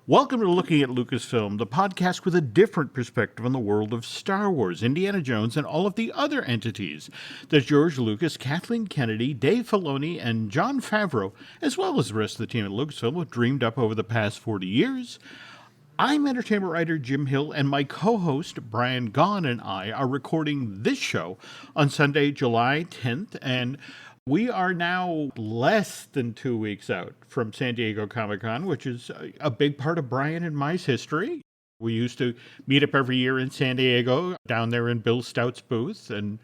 Welcome to Looking at Lucasfilm, the podcast with a different perspective on the world of Star Wars, Indiana Jones, and all of the other entities that George Lucas, Kathleen Kennedy, Dave Filoni, and Jon Favreau, as well as the rest of the team at Lucasfilm, have dreamed up over the past 40 years. I'm entertainment writer Jim Hill, and my co-host Brian Gaughn and I are recording this show on Sunday, July 10th, and we are now less than 2 weeks out from San Diego Comic-Con, which is a big part of Brian and my's history. We used to meet up every year in San Diego, down there in Bill Stout's booth. And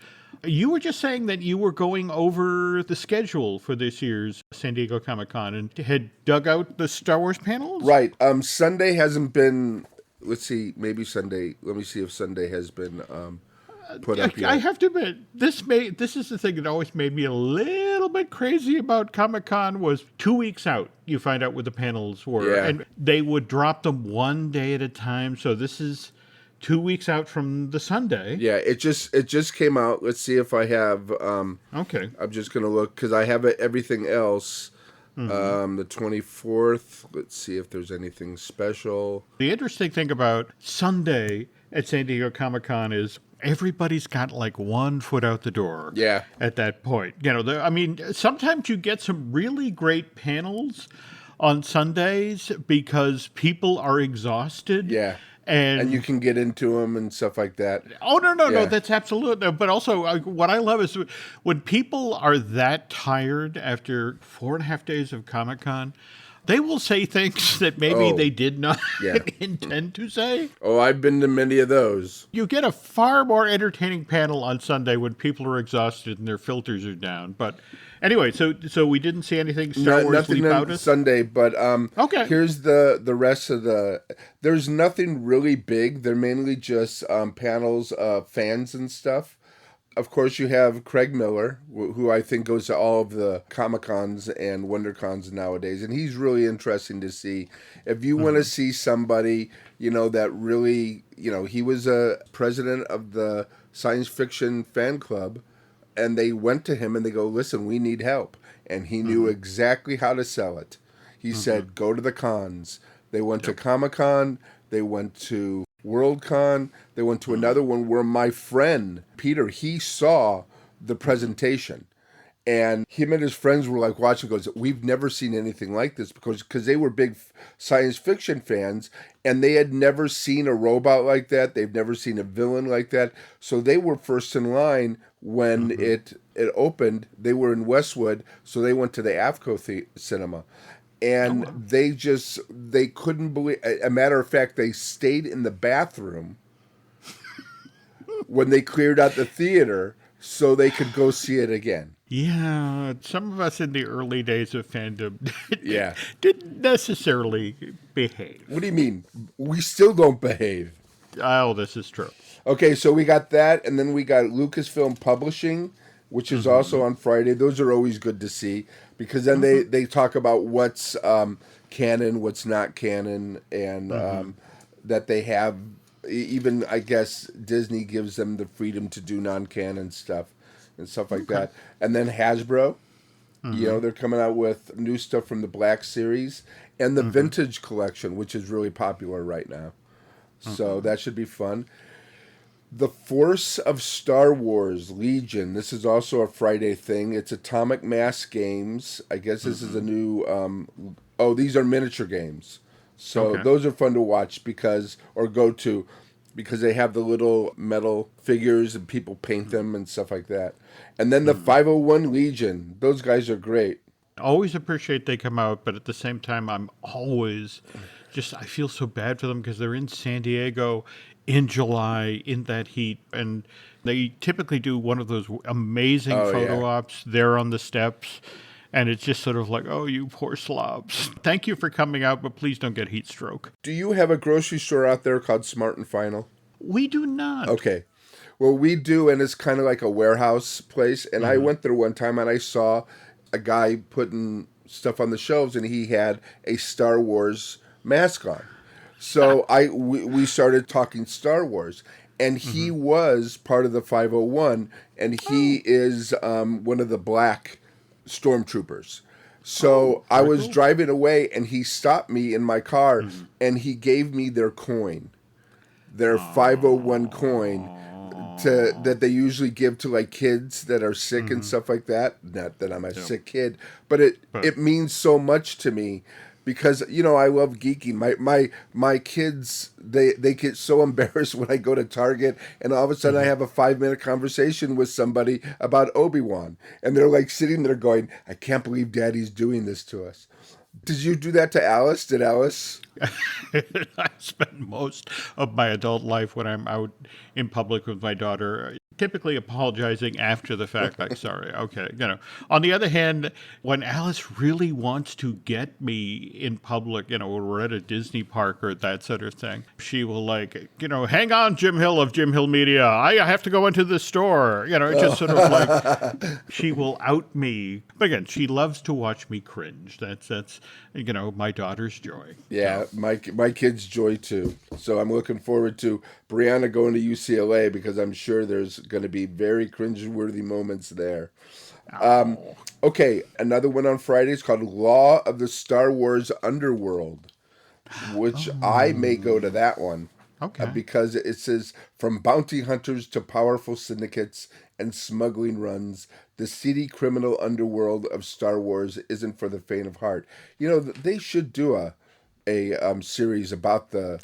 you were just saying that you were going over the schedule for this year's San Diego Comic-Con and had dug out the Star Wars panels? Right. Sunday hasn't been, let's see, maybe Sunday. Let me see if Sunday has been put up yet. I have to admit, this is the thing that always made me a little bit crazy about Comic-Con was 2 weeks out, you find out what the panels were. Yeah. And they would drop them one day at a time, so this is 2 weeks out from the Sunday. Yeah, it just came out. Let's see if I have, Okay. I'm just going to look, because I have everything else. The 24th, let's see if there's anything special. The interesting thing about Sunday at San Diego Comic-Con is everybody's got like 1 foot out the door. Yeah. At that point. You know, sometimes you get some really great panels on Sundays because people are exhausted. Yeah. And you can get into them and stuff like that. Oh, no, Yeah. that's absolute. But also, what I love is when people are that tired after 4.5 days of Comic-Con, they will say things that maybe they did not intend to say. Oh, I've been to many of those. You get a far more entertaining panel on Sunday when people are exhausted and their filters are down. But anyway, so we didn't see anything Star Wars nothing leap on out us? Sunday, but Okay. Here's the rest of the. There's nothing really big. They're mainly just panels of fans and stuff. Of course, you have Craig Miller, who I think goes to all of the Comic-Cons and WonderCons nowadays, and he's really interesting to see. If you want to see somebody, that really, he was a president of the science fiction fan club, and they went to him and they go, listen, we need help. And he knew exactly how to sell it. He said, go to the cons. They went to Comic-Con. They went to WorldCon. They went to another one where my friend, Peter, he saw the presentation. And him and his friends were like watching, goes, we've never seen anything like this because they were big science fiction fans and they had never seen a robot like that. They've never seen a villain like that. So they were first in line when it opened. They were in Westwood, so they went to the AFCO cinema. And they couldn't believe, a matter of fact, they stayed in the bathroom when they cleared out the theater so they could go see it again. Yeah, some of us in the early days of fandom didn't necessarily behave. What do you mean? We still don't behave. Oh, this is true. Okay, so we got that, and then we got Lucasfilm Publishing, which is also on Friday. Those are always good to see because then they talk about what's canon, what's not canon, and that they have, even I guess Disney gives them the freedom to do non-canon stuff and stuff like that. And then Hasbro, they're coming out with new stuff from the Black Series and the Vintage Collection, which is really popular right now. So that should be fun. The Force of Star Wars Legion. This is also a Friday thing. It's Atomic Mass Games. I guess this is a new... these are miniature games. So those are fun to watch go to because they have the little metal figures and people paint them and stuff like that. And then the 501 Legion. Those guys are great. Always appreciate they come out, but at the same time, I'm always I feel so bad for them because they're in San Diego in July in that heat, and they typically do one of those amazing photo ops there on the steps, and it's just sort of like, oh, you poor slobs. Thank you for coming out, but please don't get heat stroke. Do you have a grocery store out there called Smart and Final? We do not. Okay. Well, we do, and it's kind of like a warehouse place, and I went there one time, and I saw a guy putting stuff on the shelves, and he had a Star Wars mask on. So we started talking Star Wars, and he was part of the 501, and he is one of the black stormtroopers. So I very was cool. driving away, and he stopped me in my car, and he gave me their coin, their 501 coin, that they usually give to like kids that are sick and stuff like that. Not that I'm a Yeah. sick kid, but it But it means so much to me because I love geeking. My kids, they get so embarrassed when I go to Target and all of a sudden I have a 5 minute conversation with somebody about Obi-Wan, and they're like sitting there going, "I can't believe Daddy's doing this to us." Did you do that to Alice? Did Alice? I spend most of my adult life when I'm out in public with my daughter, typically apologizing after the fact, like, sorry, okay. On the other hand, when Alice really wants to get me in public, we're at a Disney park or that sort of thing, she will, like, hang on, Jim Hill of Jim Hill Media. I have to go into the store. It's just sort of like she will out me. But again, she loves to watch me cringe. That's my daughter's joy. Yeah, So. my kids' joy too. So I'm looking forward to Brianna going to UCLA because I'm sure there's going to be very cringeworthy moments there. Oh. Okay, another one on Friday is called Law of the Star Wars Underworld, which I may go to that one Okay. because it says from bounty hunters to powerful syndicates and smuggling runs, the seedy criminal underworld of Star Wars isn't for the faint of heart. They should do a series about the.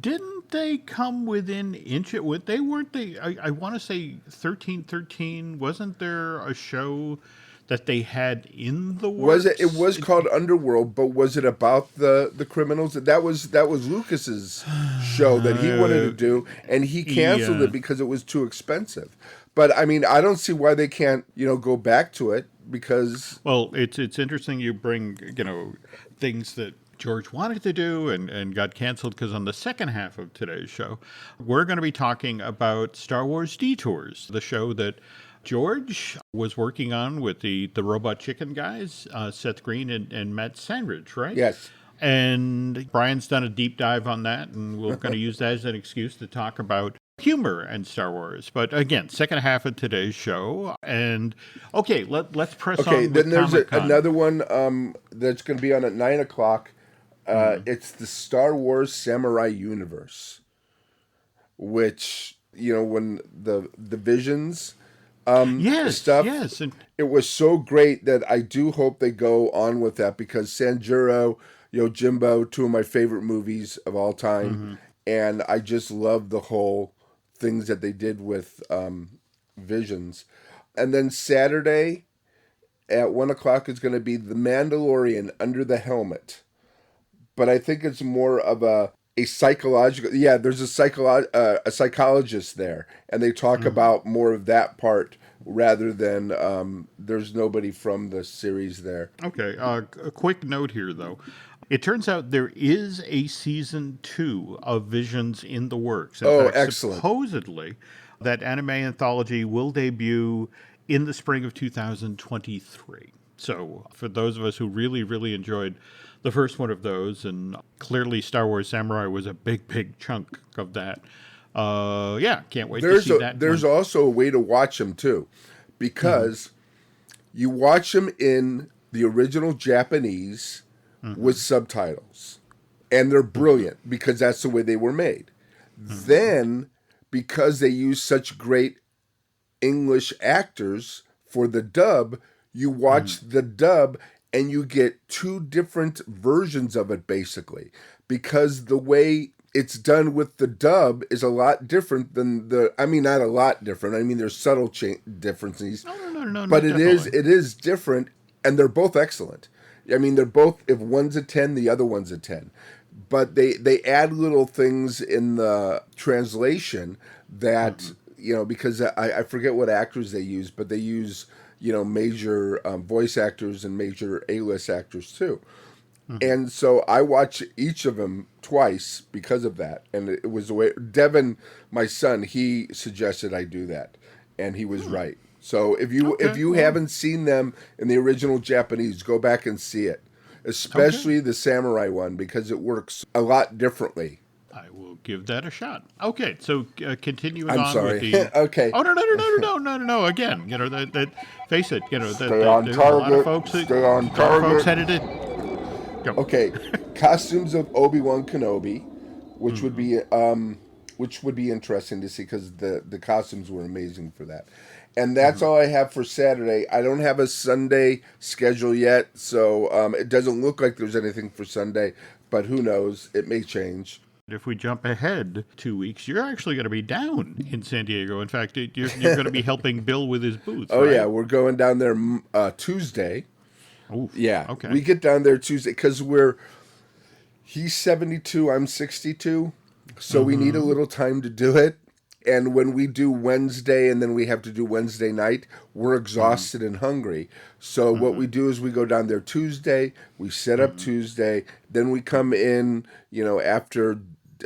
Didn't they come within inches? They weren't they? I want to say 1313. Wasn't there a show that they had in the Was it? It works? was called Underworld, but was it about the criminals? That was Lucas's show that he wanted to do, and he canceled Yeah. it because it was too expensive. But I mean, I don't see why they can't, go back to it because. Well, it's interesting you bring things that George wanted to do and got canceled because on the second half of today's show, we're going to be talking about Star Wars Detours, the show that George was working on with the Robot Chicken guys, Seth Green and Matt Sandridge, right? Yes. And Brian's done a deep dive on that, and we're going to use that as an excuse to talk about humor and Star Wars. But again, second half of today's show. And okay, let's press Okay, on then with there's Comic-Con. another one that's going to be on at 9 o'clock. It's the Star Wars Samurai Universe, which when the Visions Yes, stuff, yes. And it was so great that I do hope they go on with that because Sanjuro, Jimbo, two of my favorite movies of all time, and I just love the whole things that they did with Visions. And then Saturday at 1 o'clock is going to be The Mandalorian Under the Helmet, but I think it's more of a psychological. Yeah, there's a psychologist there, and they talk about more of that part rather than there's nobody from the series there. okay, a quick note here, though. It turns out there is a season 2 of Visions in the works. In Oh, fact, excellent. supposedly, that anime anthology will debut in the spring of 2023. So, for those of us who really, really enjoyed the first one of those, and clearly Star Wars Samurai was a big, big chunk of that. Yeah, can't wait to see that There's one. also a way to watch them too, because you watch them in the original Japanese with subtitles, and they're brilliant because that's the way they were made. Then, because they use such great English actors for the dub, you watch the dub and you get two different versions of it basically, because the way it's done with the dub is a lot different than not a lot different. I mean, there's subtle differences, No, but definitely. it is different, and they're both excellent. I mean, they're both, if one's a 10, the other one's a 10. But they add little things in the translation that, because I forget what actors they use, but they use, major voice actors and major A-list actors too. And so I watch each of them twice because of that. And it was the way Devin, my son, he suggested I do that, and he was right. So if you well. haven't seen them in the original Japanese, go back and see it, Okay. especially the samurai one because it works a lot differently I will give that a shot. Okay, so continuing I'm on with sorry. the. Okay. Oh no! Again, that face it. Stay on There's a lot of target. folks. Stay on A lot of folks target. headed it. Go. Okay. Costumes of Obi-Wan Kenobi, which would Mm-hmm. be interesting to see because the costumes were amazing for that. And that's Mm-hmm. all I have for Saturday. I don't have a Sunday schedule yet, so it doesn't look like there's anything for Sunday. But who knows? It may change. If we jump ahead 2 weeks, you're actually going to be down in San Diego. In fact, you're going to be helping Bill with his booth, Oh yeah, right? we're going down there Tuesday. Oof. Yeah, Okay. we get down there Tuesday because he's 72, I'm 62, so we need a Mm-hmm. little time to do it. And when we do Wednesday and then we have to do Wednesday night, we're Mm-hmm. exhausted and hungry. So what Mm-hmm. we do is we go down there Tuesday, we set up Mm-hmm. Tuesday, then we come in, after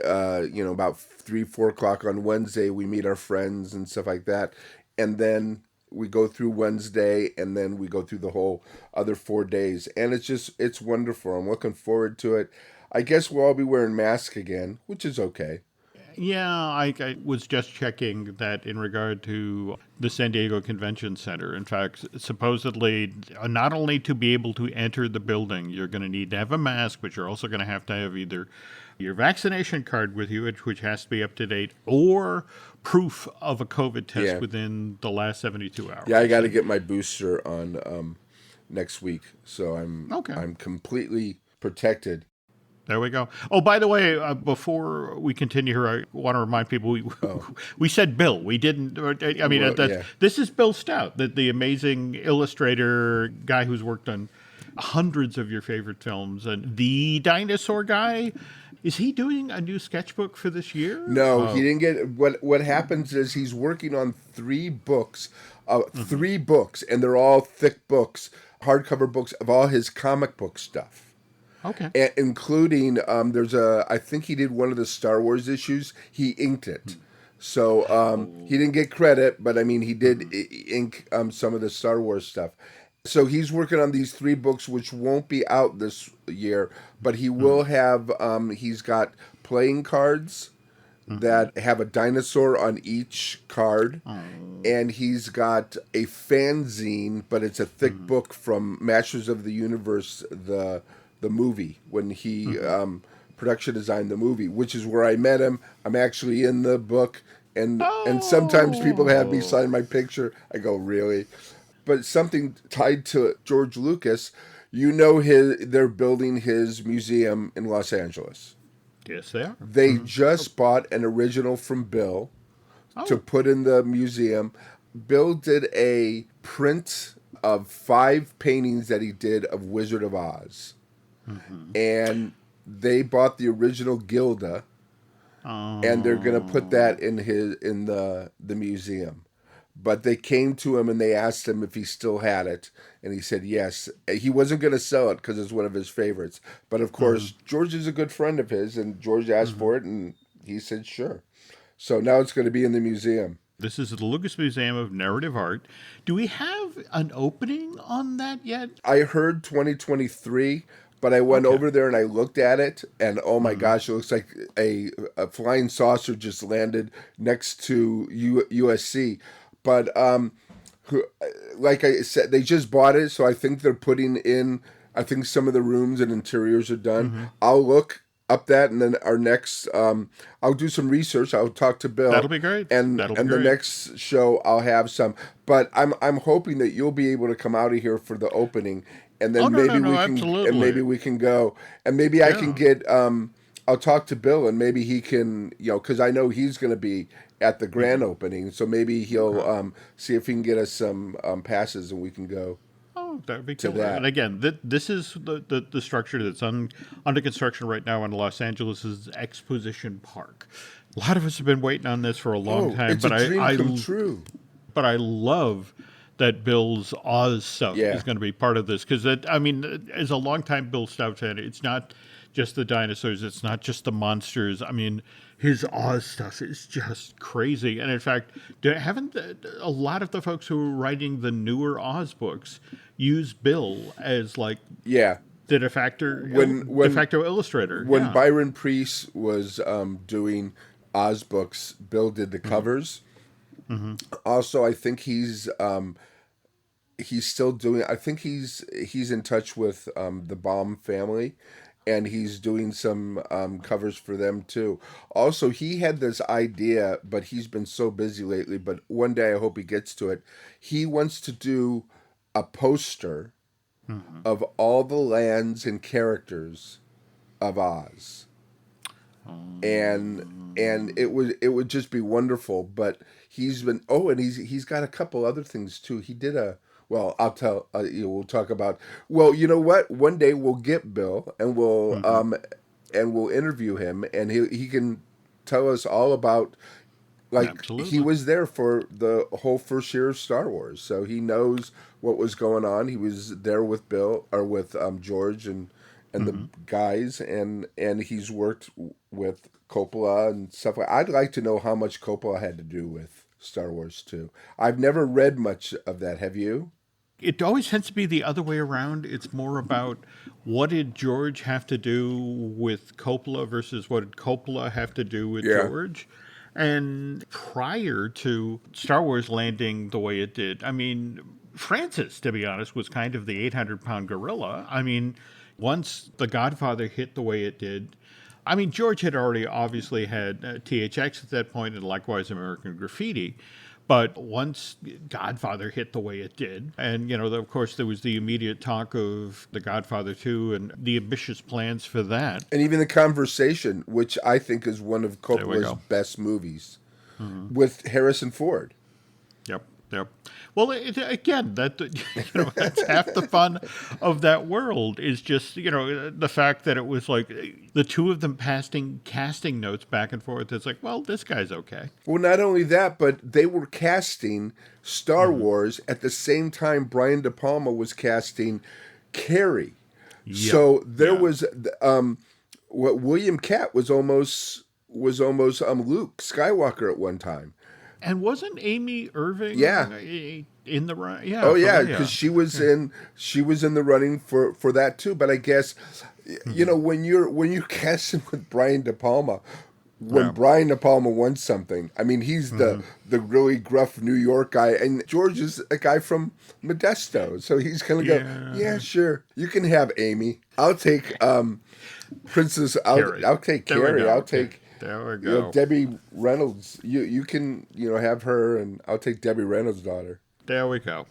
about 3, 4 o'clock on Wednesday, we meet our friends and stuff like that. And then we go through Wednesday and then we go through the whole other 4 days. And it's wonderful. I'm looking forward to it. I guess we'll all be wearing masks again, which is okay. Yeah, I was just checking that in regard to the San Diego Convention Center. In fact, supposedly, not only to be able to enter the building, you're going to need to have a mask, but you're also going to have either your vaccination card with you, which has to be up to date, or proof of a COVID test Yeah. within the last 72 Yeah, I hours. got to get my booster on next week. So Okay. I'm completely protected. There we go. Oh, by the way, before we continue here, I want to remind people Oh, we said Bill. We didn't. I mean, well, yeah. this is Bill Stout, the amazing illustrator guy who's worked on hundreds of your favorite films, and the dinosaur guy. Is he doing a new sketchbook for this year? No, he Oh, didn't get what happens is he's working on 3 books, 3 books, and they're all thick books, hardcover books of all his comic book stuff. okay. Including I think he did one of the Star Wars issues. He inked it, so he Oh, didn't get credit, but I mean he did ink some of the Star Wars stuff. So he's working on these 3 books, which won't be out this year, but he will have. He's got playing cards that have a dinosaur on each card, oh, and he's got a fanzine, but it's a thick book from Masters of the Universe, the movie, when he production designed the movie, which is where I met him. I'm actually in the book, and sometimes people have me oh. sign my picture. I go, really? But something tied to George Lucas, they're building his museum in Los Angeles. Yes, they are. They just bought an original from Bill to Oh, put in the museum. Bill did a print of 5 paintings that he did of Wizard of Oz, and they bought the original Gilda, and they're gonna put that oh. in the museum. But they came to him and they asked him if he still had it, and he said yes. He wasn't going to sell it because it's one of his favorites. But of course, George is a good friend of his, and George asked for it, and he said sure. So now it's going to be in the museum. This is the Lucas Museum of Narrative Art. Do we have an opening on that yet? I heard 2023, but I went Okay. over there and I looked at it, and oh my gosh, it looks like a flying saucer just landed next to USC. But like I said, they just bought it, so I think they're putting in. I think some of the rooms and interiors are done. I'll look up that, and then our next, I'll do some research. I'll talk to Bill, That'll be great. and That'll be and the great. next show I'll have some. But I'm hoping that you'll be able to come out of here for the opening, and Oh then no, no, no, maybe absolutely. we can go, and maybe I can Yeah. get. I'll talk to Bill, and maybe he can, because I know he's going to be at the grand opening, so maybe he'll Okay. see if he can get us some passes, and we can go Oh, that would be to killer. And that. again, this is the structure that's under construction right now in Los Angeles' Exposition Park. A lot of us have been waiting on this for a long Oh, time, it's a dream come true. but I love that Bill's Oz stuff Yeah. is going to be part of this because I mean, as a longtime Bill Stout fan, it's not just the dinosaurs, it's not just the monsters. I mean, his Oz stuff is just crazy. And in fact, haven't a lot of the folks who are writing the newer Oz books use Bill as like Yeah. The de facto illustrator. When Yeah. Byron Priest was doing Oz books, Bill did the covers. Also, I think he's still doing. I think he's in touch with the Baum family, and he's doing some covers for them too. Also, he had this idea, but he's been so busy lately. But one day, I hope he gets to it. He wants to do a poster of all the lands and characters of Oz, and it would just be wonderful. But he's been and he's got a couple other things too. He did a well. I'll tell we'll talk about. Well, you know what? One day we'll get Bill and we'll interview him, and he can tell us all about. Like Absolutely. he was there for the whole first year of Star Wars, so he knows what was going on. He was there with Bill or with George and the guys, and he's worked with Coppola and stuff. I'd like to know how much Coppola had to do with Star Wars too. I've never read much of that. Have you? It always tends to be the other way around. It's more about what did George have to do with Coppola versus what did Coppola have to do with George. And prior to Star Wars landing the way it did, I mean, Francis, to be honest, was kind of the 800-pound gorilla. I mean, once The Godfather hit the way it did, I mean, George had already obviously had THX at that point, and likewise American Graffiti. But once Godfather hit the way it did, and, of course, there was the immediate talk of The Godfather 2 and the ambitious plans for that. And even The Conversation, which I think is one of Coppola's best movies, with Harrison Ford. Yep. Well, again, that's half the fun of that world is just, the fact that it was like the two of them passing casting notes back and forth. It's like, well, this guy's okay. Well, not only that, but they were casting Star Wars at the same time Brian De Palma was casting Carrie. Yep. So there was what William Catt was almost Luke Skywalker at one time. And wasn't Amy Irving in the run? Yeah. Oh yeah, because she was in the running for that too. But I guess when you're casting with Brian De Palma, Brian De Palma wants something. I mean, he's the really gruff New York guy, and George is a guy from Modesto, so he's gonna go, yeah, sure, you can have Amy. I'll take Princess. I'll take Carrie. I'll take. There we go. Debbie Reynolds. You can have her, and I'll take Debbie Reynolds' daughter. There we go.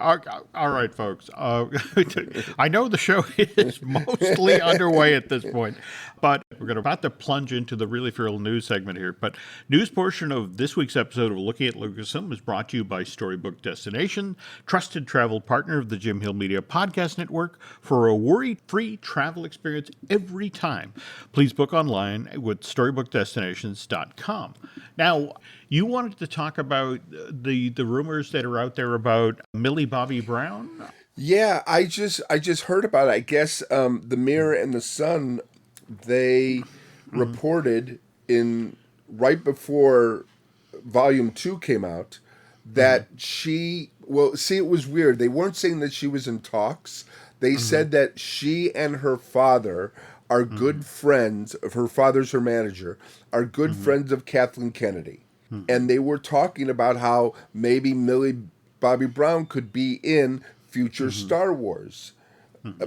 All right, folks. I know the show is mostly underway at this point, but we're about to plunge into the really feral news segment here. But news portion of this week's episode of Looking at Lucasfilm is brought to you by Storybook Destination, trusted travel partner of the Jim Hill Media Podcast Network. For a worry-free travel experience every time, please book online with StorybookDestinations.com. Now, you wanted to talk about the rumors that are out there about Millie Bobby Brown? Yeah, I just heard about it. I guess the Mirror and the Sun, they reported right before Volume 2 came out that it was weird. They weren't saying that she was in talks. They said that she and her father are good friends. Her father's her manager, are good friends of Kathleen Kennedy. And they were talking about how maybe Millie Bobby Brown could be in future Star Wars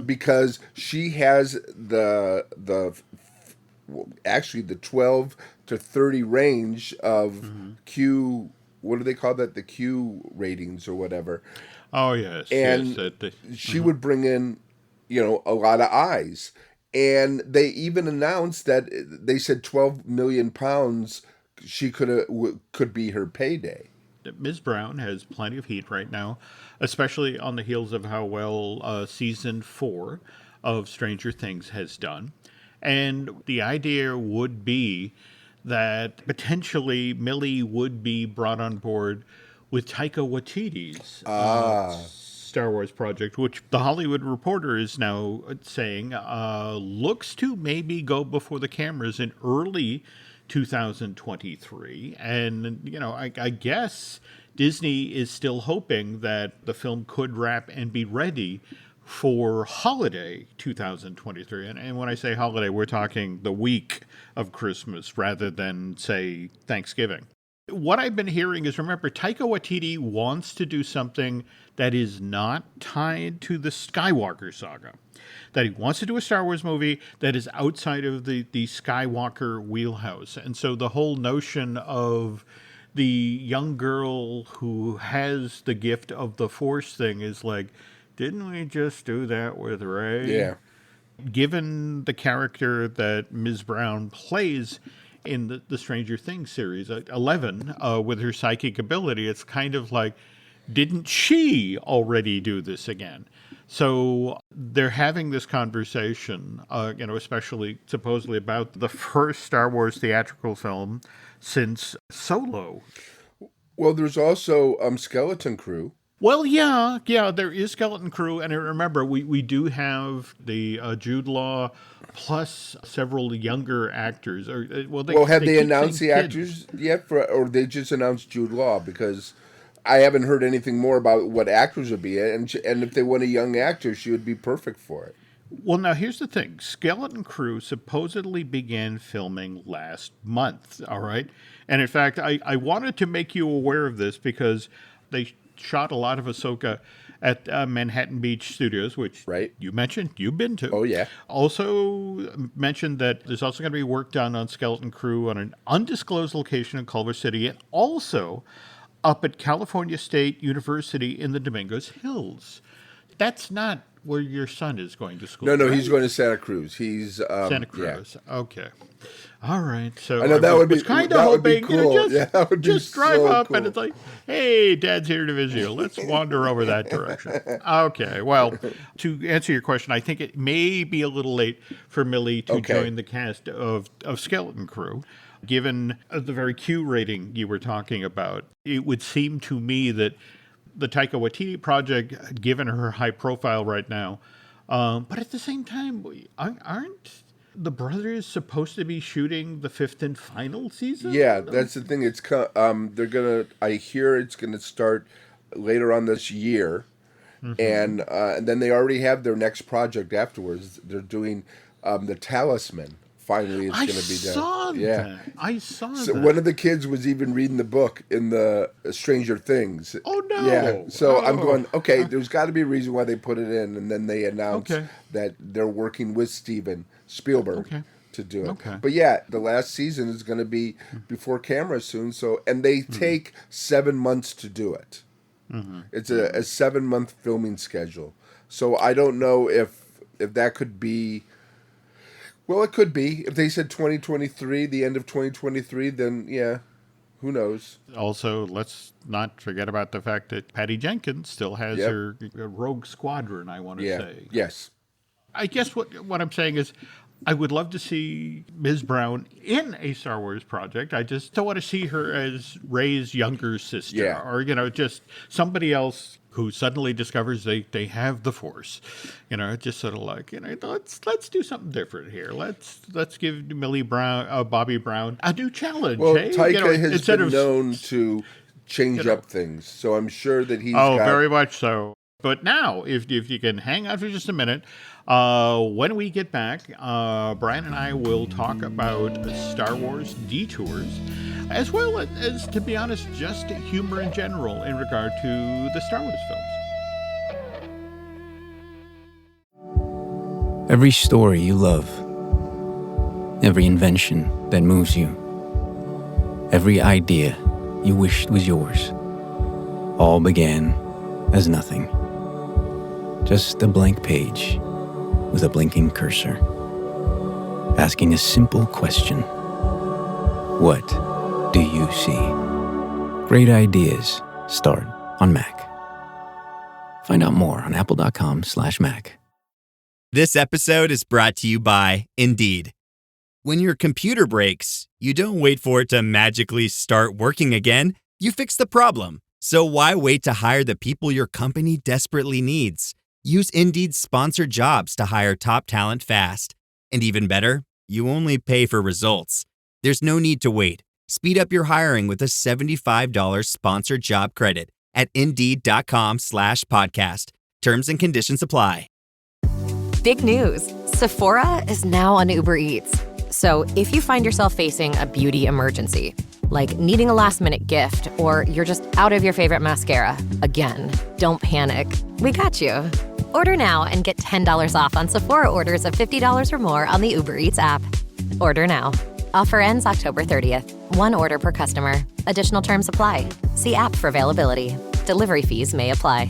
because she has the 12 to 30 range of Q. What do they call that? The Q ratings or whatever. Oh yes, and she would bring in, a lot of eyes. And they even announced that they said 12 million pounds. She could be her payday. Ms. Brown has plenty of heat right now, especially on the heels of how well season 4 of Stranger Things has done. And the idea would be that potentially Millie would be brought on board with Taika Waititi's Star Wars project, which The Hollywood Reporter is now saying looks to maybe go before the cameras in early 2023. And, I guess Disney is still hoping that the film could wrap and be ready for holiday 2023. And when I say holiday, we're talking the week of Christmas rather than, say, Thanksgiving. What I've been hearing is, remember, Taika Waititi wants to do something that is not tied to the Skywalker saga. That he wants to do a Star Wars movie that is outside of the Skywalker wheelhouse. And so the whole notion of the young girl who has the gift of the Force thing is like, didn't we just do that with Rey? Yeah. Given the character that Ms. Brown plays in the Stranger Things series, 11, with her psychic ability, it's kind of like, didn't she already do this again? So they're having this conversation, especially supposedly about the first Star Wars theatrical film since Solo. Well, there's also Skeleton Crew. Well, yeah, there is Skeleton Crew, and remember, we do have the Jude Law plus several younger actors. Have they announced the actors yet, or they just announced Jude Law? Because I haven't heard anything more about what actors would be, and if they want a young actor, she would be perfect for it. Well, now here's the thing: Skeleton Crew supposedly began filming last month. All right, and in fact, I wanted to make you aware of this because they shot a lot of Ahsoka at Manhattan Beach Studios, which you mentioned you've been to. Oh, yeah. Also mentioned that there's also going to be work done on Skeleton Crew on an undisclosed location in Culver City, and also up at California State University in the Domingos Hills. That's not where your son is going to school. No, right? He's going to Santa Cruz. He's Santa Cruz. Yeah. Okay. All right. So I know that would be kind of hoping, cool. Just drive up and it's like, hey, Dad's here to visit you. Let's wander over that direction. Okay. Well, to answer your question, I think it may be a little late for Millie to join the cast of Skeleton Crew. Given the very Q rating you were talking about, it would seem to me that the Taika Waititi project, given her high profile right now, but at the same time, aren't the brothers supposed to be shooting the 5th and final season? Yeah, that's the thing. It's they're gonna. I hear it's gonna start later on this year, and then they already have their next project afterwards. They're doing the Talisman. Finally, it's going to be done. I saw so that. One of the kids was even reading the book in the Stranger Things. Oh, no. Yeah. So I'm going, okay, there's got to be a reason why they put it in. And then they announced that they're working with Steven Spielberg to do it. Okay. But yeah, the last season is going to be before camera soon. And they take 7 months to do it. Mm-hmm. It's a 7-month filming schedule. So I don't know if that could be... Well, it could be. If they said 2023, the end of 2023, then yeah, who knows? Also, let's not forget about the fact that Patty Jenkins still has her Rogue Squadron, I want to say. Yes. I guess what I'm saying is I would love to see Ms. Brown in a Star Wars project. I just don't want to see her as Rey's younger sister or, just somebody else who suddenly discovers they have the Force. Just sort of like, let's do something different here. Let's give Bobby Brown a new challenge. Well, Taika has been known to change up things, so I'm sure that he's very much so. But now, if you can hang out for just a minute, when we get back, Brian and I will talk about Star Wars Detours, as well as, to be honest, just humor in general in regard to the Star Wars films. Every story you love, every invention that moves you, every idea you wished was yours, all began as nothing. Just a blank page with a blinking cursor, asking a simple question. What do you see? Great ideas start on Mac. Find out more on apple.com/Mac. This episode is brought to you by Indeed. When your computer breaks, you don't wait for it to magically start working again. You fix the problem. So why wait to hire the people your company desperately needs? Use Indeed's sponsored jobs to hire top talent fast. And even better, you only pay for results. There's no need to wait. Speed up your hiring with a $75 sponsored job credit at Indeed.com/podcast. Terms and conditions apply. Big news! Sephora is now on Uber Eats. So if you find yourself facing a beauty emergency, like needing a last-minute gift, or you're just out of your favorite mascara, again, don't panic. We got you. Order now and get $10 off on Sephora orders of $50 or more on the Uber Eats app. Order now. Offer ends October 30th. One order per customer. Additional terms apply. See app for availability. Delivery fees may apply.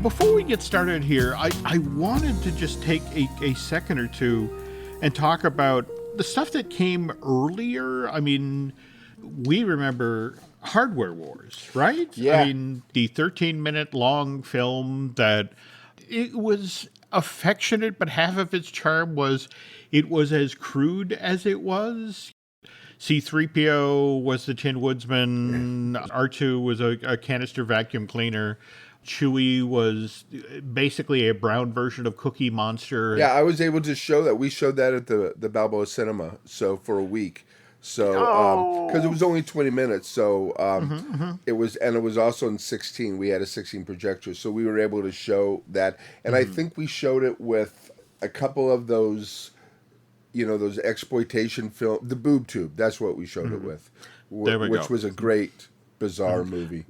Before we get started here, I wanted to just take a second or two and talk about the stuff that came earlier. I mean, we remember Hardware Wars, right? Yeah. I mean, the 13-minute long film that it was affectionate, but half of its charm was it was as crude as it was. C-3PO was the Tin Woodsman. R2 was a canister vacuum cleaner. Chewie was basically a brown version of Cookie Monster. Yeah, I was able to show that. We showed that at the Balboa Cinema, so for a week. So, because it was only 20 minutes, so it was also in 16. We had a 16 projector, so we were able to show that. And I think we showed it with a couple of those, those exploitation film, the Boob Tube. That's what we showed it with, which was a great, bizarre movie.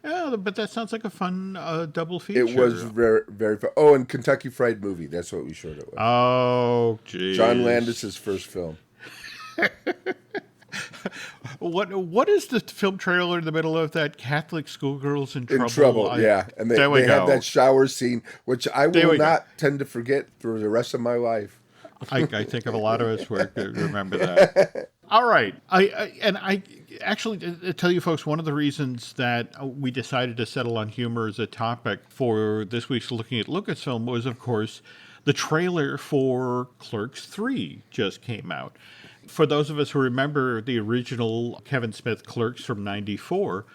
Yeah, but that sounds like a fun double feature. It was very, very fun. Oh, and Kentucky Fried Movie. That's what we showed it with. Oh, geez. John Landis's first film. What is the film trailer in the middle of that? Catholic schoolgirls in trouble. In trouble, yeah. And they have that shower scene, which I will not tend to forget for the rest of my life. I think of a lot of us who remember that. All right. I actually tell you folks, one of the reasons that we decided to settle on humor as a topic for this week's Looking at Lucasfilm was, of course, the trailer for Clerks 3 just came out. For those of us who remember the original Kevin Smith Clerks from '94,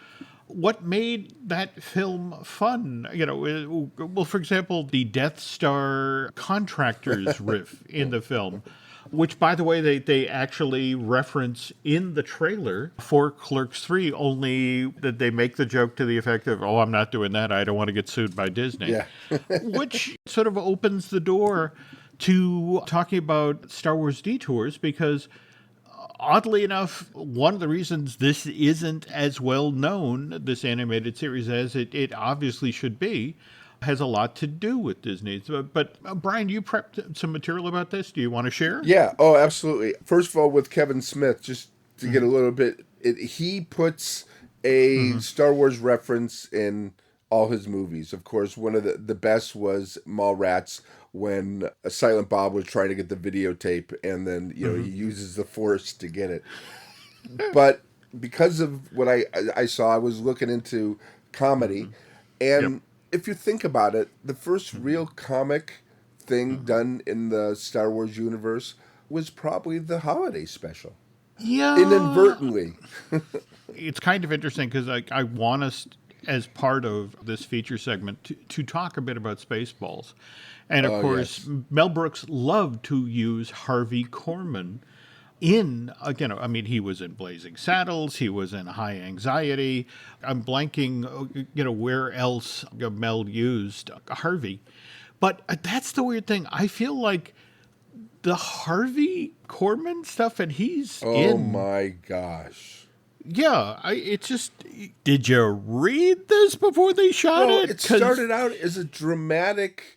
what made that film fun? Well, for example, the Death Star contractors riff in the film, which, by the way, they actually reference in the trailer for Clerks 3, only that they make the joke to the effect of, oh, I'm not doing that. I don't want to get sued by Disney. Yeah. Which sort of opens the door to talking about Star Wars Detours, because oddly enough, one of the reasons this isn't as well known, this animated series, as it obviously should be, has a lot to do with Disney. But Brian, you prepped some material about this. Do you want to share? Yeah. Oh, absolutely. First of all, with Kevin Smith, just to get a little bit, he puts a Star Wars reference in all his movies. Of course, one of the best was Mallrats, when Silent Bob was trying to get the videotape, and then he uses the Force to get it. But because of what I saw, I was looking into comedy, and if you think about it, the first real comic thing done in the Star Wars universe was probably the holiday special. Yeah. Inadvertently. It's kind of interesting because I want us, as part of this feature segment, to talk a bit about Spaceballs. And of course, yes, Mel Brooks loved to use Harvey Korman in, he was in Blazing Saddles, he was in High Anxiety. I'm blanking, where else Mel used Harvey. But that's the weird thing. I feel like the Harvey Korman stuff, and he's Oh my gosh. Yeah, it's just, did you read this before they shot it? It started out as a dramatic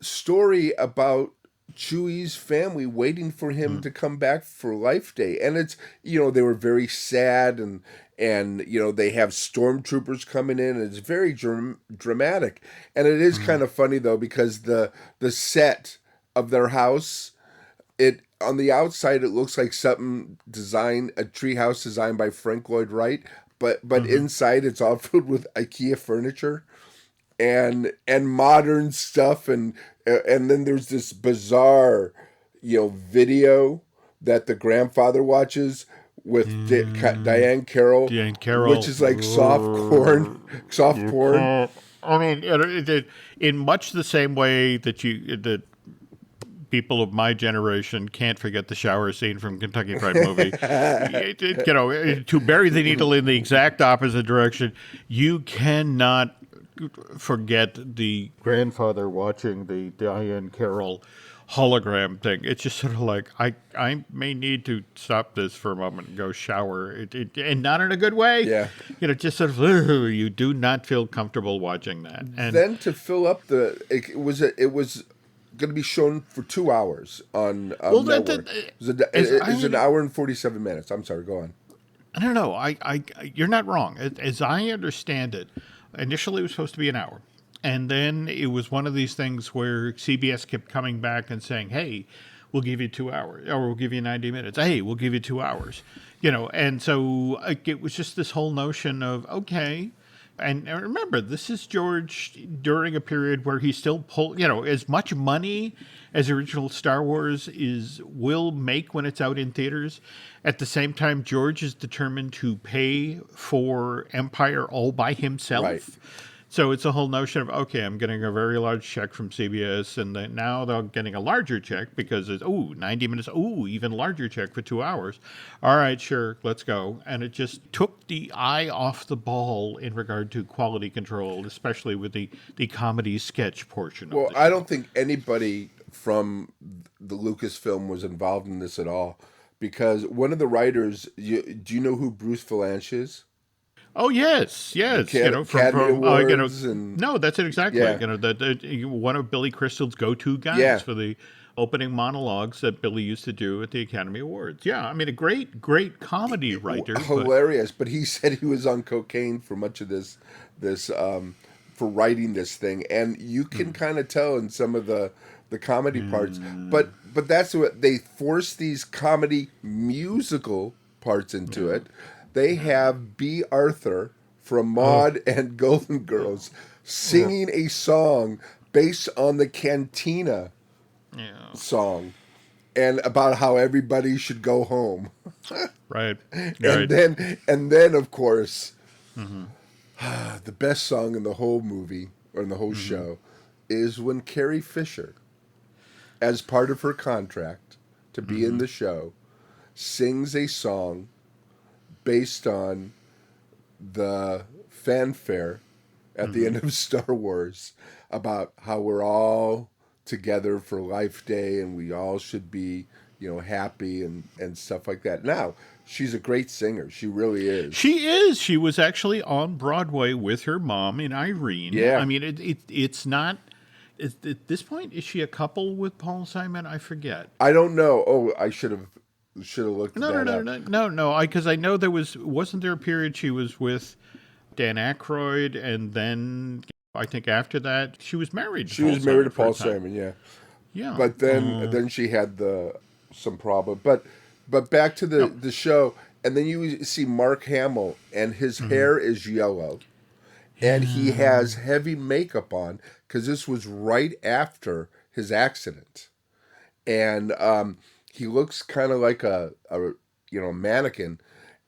story about Chewie's family waiting for him to come back for Life Day. And it's, they were very sad, and they have stormtroopers coming in, and it's very dramatic. And it is kind of funny, though, because the set of their house, on the outside, it looks like something a treehouse designed by Frank Lloyd Wright, but inside it's all filled with IKEA furniture and modern stuff, and then there's this bizarre, video that the grandfather watches with Diane Carroll, which is like soft porn. In much the same way that people of my generation can't forget the shower scene from Kentucky Fried Movie. To bury the needle in the exact opposite direction, you cannot forget the grandfather watching the Diane Carroll hologram thing. It's just sort of like, I may need to stop this for a moment and go shower, and not in a good way. Yeah. Just sort of, "Ugh," you do not feel comfortable watching that. And then to fill up it was going to be shown for 2 hours on network. It's an hour and 47 minutes. I'm sorry, go on. I don't know. You're not wrong. As I understand it, initially it was supposed to be an hour. And then it was one of these things where CBS kept coming back and saying, hey, we'll give you 2 hours, or we'll give you 90 minutes. Hey, we'll give you 2 hours. And so it was just this whole notion of, okay. And remember, this is George during a period where he still as much money as original Star Wars will make when it's out in theaters. At the same time, George is determined to pay for Empire all by himself. Right. So it's a whole notion of, okay, I'm getting a very large check from CBS, and then now they're getting a larger check because it's, 90 minutes, even larger check for 2 hours. All right, sure, let's go. And it just took the eye off the ball in regard to quality control, especially with the comedy sketch portion of it. Well, I don't think anybody from the Lucasfilm was involved in this at all, because one of the writers, do you know who Bruce Vilanch is? Oh yes. Academy Awards no, that's it exactly. Yeah. One of Billy Crystal's go-to guys for the opening monologues that Billy used to do at the Academy Awards. Yeah, I mean, a great comedy writer. Hilarious, but he said he was on cocaine for much of this for writing this thing, and you can kind of tell in some of the comedy parts. But that's what they force these comedy musical parts into it. They have B. Arthur from Maude and Golden Girls singing a song based on the Cantina song, and about how everybody should go home. Right. And then of course, the best song in the whole movie or in the whole show is when Carrie Fisher, as part of her contract to be in the show, sings a song based on the fanfare at the end of Star Wars about how we're all together for Life Day and we all should be, happy and stuff like that. Now, she's a great singer. She really is. She is. She was actually on Broadway with her mom in Irene. Yeah. I mean, it's not... At this point, is she a couple with Paul Simon? I forget. I don't know. Oh, I should have looked that up. No. Because I know wasn't there a period she was with Dan Aykroyd, and then I think after that she was married. She was married to Paul Simon, yeah. Yeah. But then she had some problem. But back to the show, and then you see Mark Hamill, and his hair is yellow, and he has heavy makeup on because this was right after his accident, and he looks kind of like a mannequin,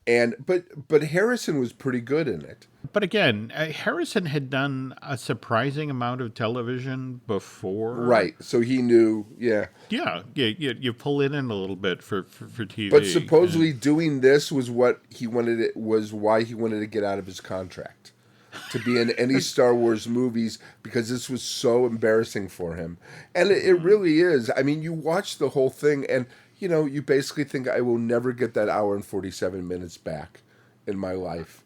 but Harrison was pretty good in it. But again, Harrison had done a surprising amount of television before, right? So he knew, yeah. You pull it in a little bit for TV. But supposedly doing this was what he wanted. It was why he wanted to get out of his contract to be in any Star Wars movies, because this was so embarrassing for him. And it really is. I mean, you watch the whole thing and, you basically think, I will never get that hour and 47 minutes back in my life.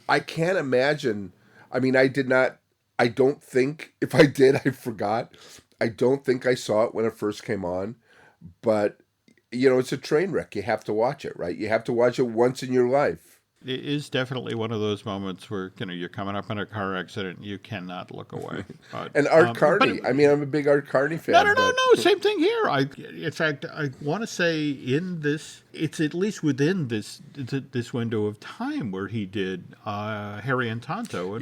I can't imagine. I mean, I don't think, if I did, I forgot. I don't think I saw it when it first came on. But, it's a train wreck. You have to watch it, right? You have to watch it once in your life. It is definitely one of those moments where, you're coming up in a car accident and you cannot look away. And Art Carney. I'm a big Art Carney fan. No. Same thing here. In fact, I want to say it's at least within this window of time where he did Harry and Tonto.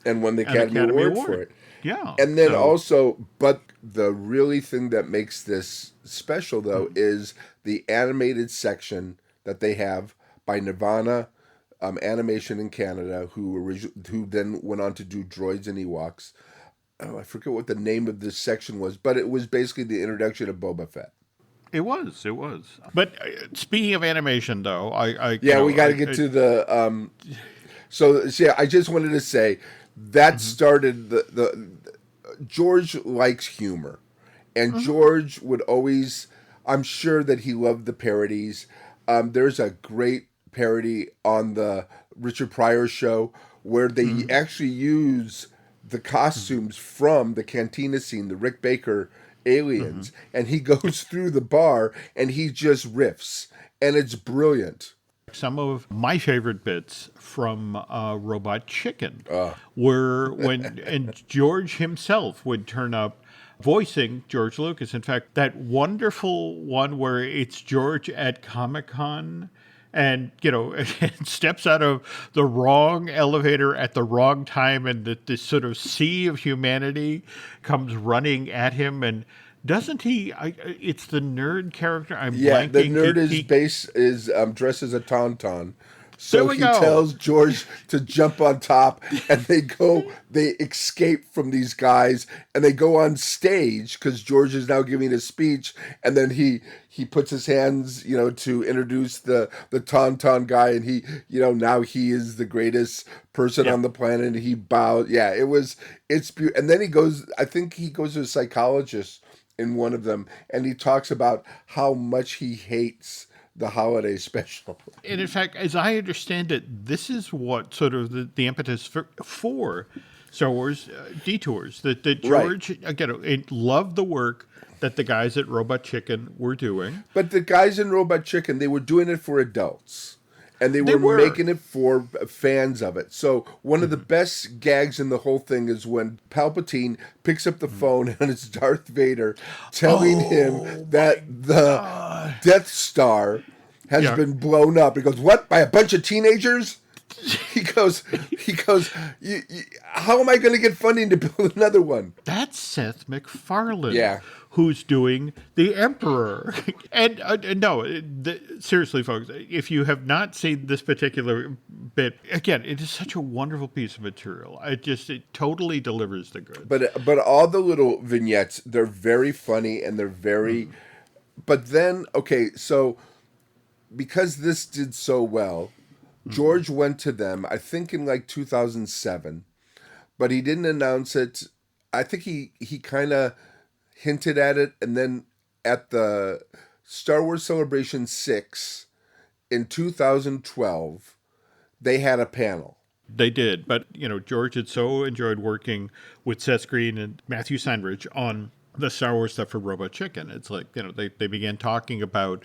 And won the Academy Award for it. Yeah. And then also, but the really thing that makes this special, though, is the animated section that they have by Nirvana Animation in Canada, who then went on to do Droids and Ewoks. I forget what the name of this section was, but it was basically the introduction of Boba Fett. It was. But speaking of animation, though, Yeah, we got to get to the. So yeah, I just wanted to say that started the George likes humor, and George would always. I'm sure that he loved the parodies. There's a great parody on the Richard Pryor show where they actually use the costumes from the cantina scene, the Rick Baker aliens, and he goes through the bar and he just riffs, and it's brilliant. Some of my favorite bits from Robot Chicken were when and George himself would turn up voicing George Lucas. In fact, that wonderful one where it's George at Comic-Con and, steps out of the wrong elevator at the wrong time, and this sort of sea of humanity comes running at him. And doesn't he? It's the nerd character. I'm Yeah, the blanking. nerd is dressed as a tauntaun. So There we he go. tells George to jump on top, and they escape from these guys, and they go on stage because George is now giving a speech, and then he puts his hands, to introduce the tauntaun guy, and he, now he is the greatest person on the planet, and he bows. Yeah, it's beautiful. And then I think he goes to a psychologist in one of them, and he talks about how much he hates the holiday special. And in fact, as I understand it, this is what sort of the impetus for Star Wars Detours. That George, again, loved the work that the guys at Robot Chicken were doing. But the guys in Robot Chicken, they were doing it for adults. And they were making it for fans of it. So one of the best gags in the whole thing is when Palpatine picks up the phone and it's Darth Vader telling him that the Death Star has been blown up. He goes, "What? By a bunch of teenagers?" He goes, how am I going to get funding to build another one? That's Seth MacFarlane. Yeah. Who's doing the Emperor. And seriously, folks, if you have not seen this particular bit, again, it is such a wonderful piece of material. It totally delivers the goods. But all the little vignettes, they're very funny, and they're very... But then, okay, so because this did so well, George went to them, I think in like 2007, but he didn't announce it. I think he kind of hinted at it, and then at the Star Wars Celebration 6 in 2012, they had a panel. They did, but George had so enjoyed working with Seth Green and Matthew Sandridge on the Star Wars stuff for Robot Chicken. It's like they began talking about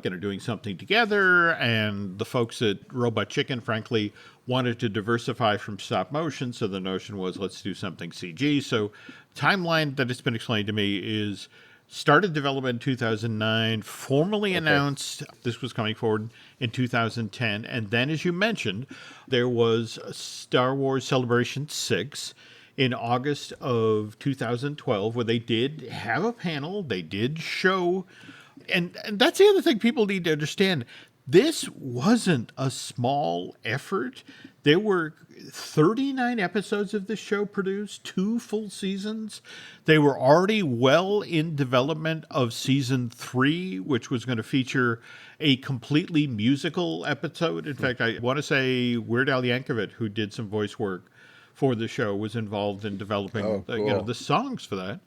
doing something together, and the folks at Robot Chicken, frankly, wanted to diversify from stop motion, so the notion was, let's do something CG. So timeline that has been explained to me is started development in 2009, formally announced this was coming forward in 2010, and then, as you mentioned, there was Star Wars Celebration 6 in August of 2012, where they did have a panel, they did show... And that's the other thing people need to understand. This wasn't a small effort. There were 39 episodes of this show produced, 2 full seasons. They were already well in development of season 3, which was going to feature a completely musical episode. In fact, I want to say Weird Al Yankovic, who did some voice work for the show, was involved in developing the songs for that.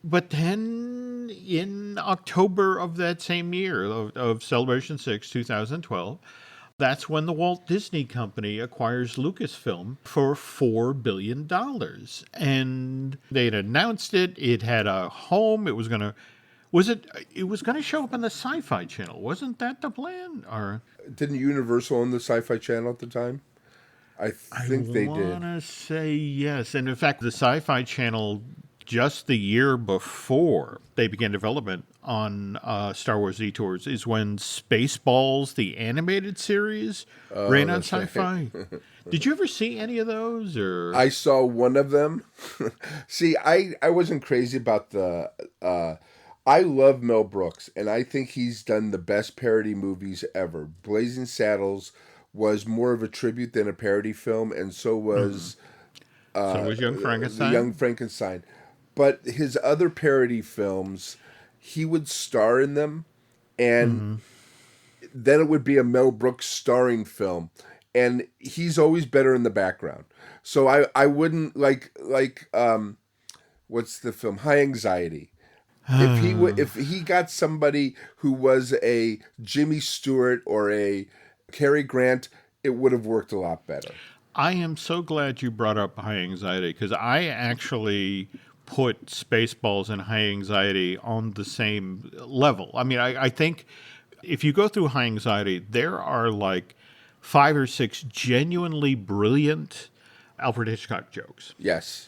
But then in October of that same year, of Celebration 6, 2012, that's when the Walt Disney Company acquires Lucasfilm for $4 billion. And they had announced it. It had a home. It was going to show up on the Sci-Fi Channel. Wasn't that the plan? Or didn't Universal own the Sci-Fi Channel at the time? I think they did. I want to say yes. And in fact, the Sci-Fi Channel... just the year before they began development on Star Wars Detours is when Spaceballs, the animated series, ran on Sci-Fi. Right. Did you ever see any of those? Or I saw one of them. See, I wasn't crazy about the... I love Mel Brooks, and I think he's done the best parody movies ever. Blazing Saddles was more of a tribute than a parody film, and so was... So was Young The Frankenstein? Young Frankenstein. But his other parody films, he would star in them, and then it would be a Mel Brooks starring film, and he's always better in the background. So I wouldn't like what's the film, High Anxiety. If he got somebody who was a Jimmy Stewart or a Cary Grant, it would have worked a lot better. I am so glad you brought up High Anxiety, because I actually put Spaceballs and High Anxiety on the same level. I mean, I think if you go through High Anxiety, there are like 5 or 6 genuinely brilliant Alfred Hitchcock jokes. Yes.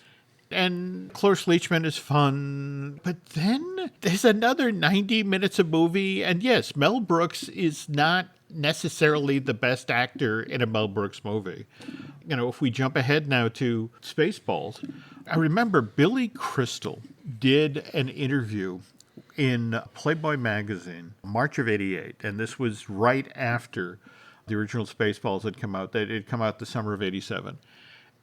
And Cloris Leachman is fun, but then there's another 90 minutes of movie, and yes, Mel Brooks is not necessarily the best actor in a Mel Brooks movie. You know, if we jump ahead now to Spaceballs, I remember Billy Crystal did an interview in Playboy magazine, March of '88, and this was right after the original Spaceballs had come out. It had come out the summer of '87.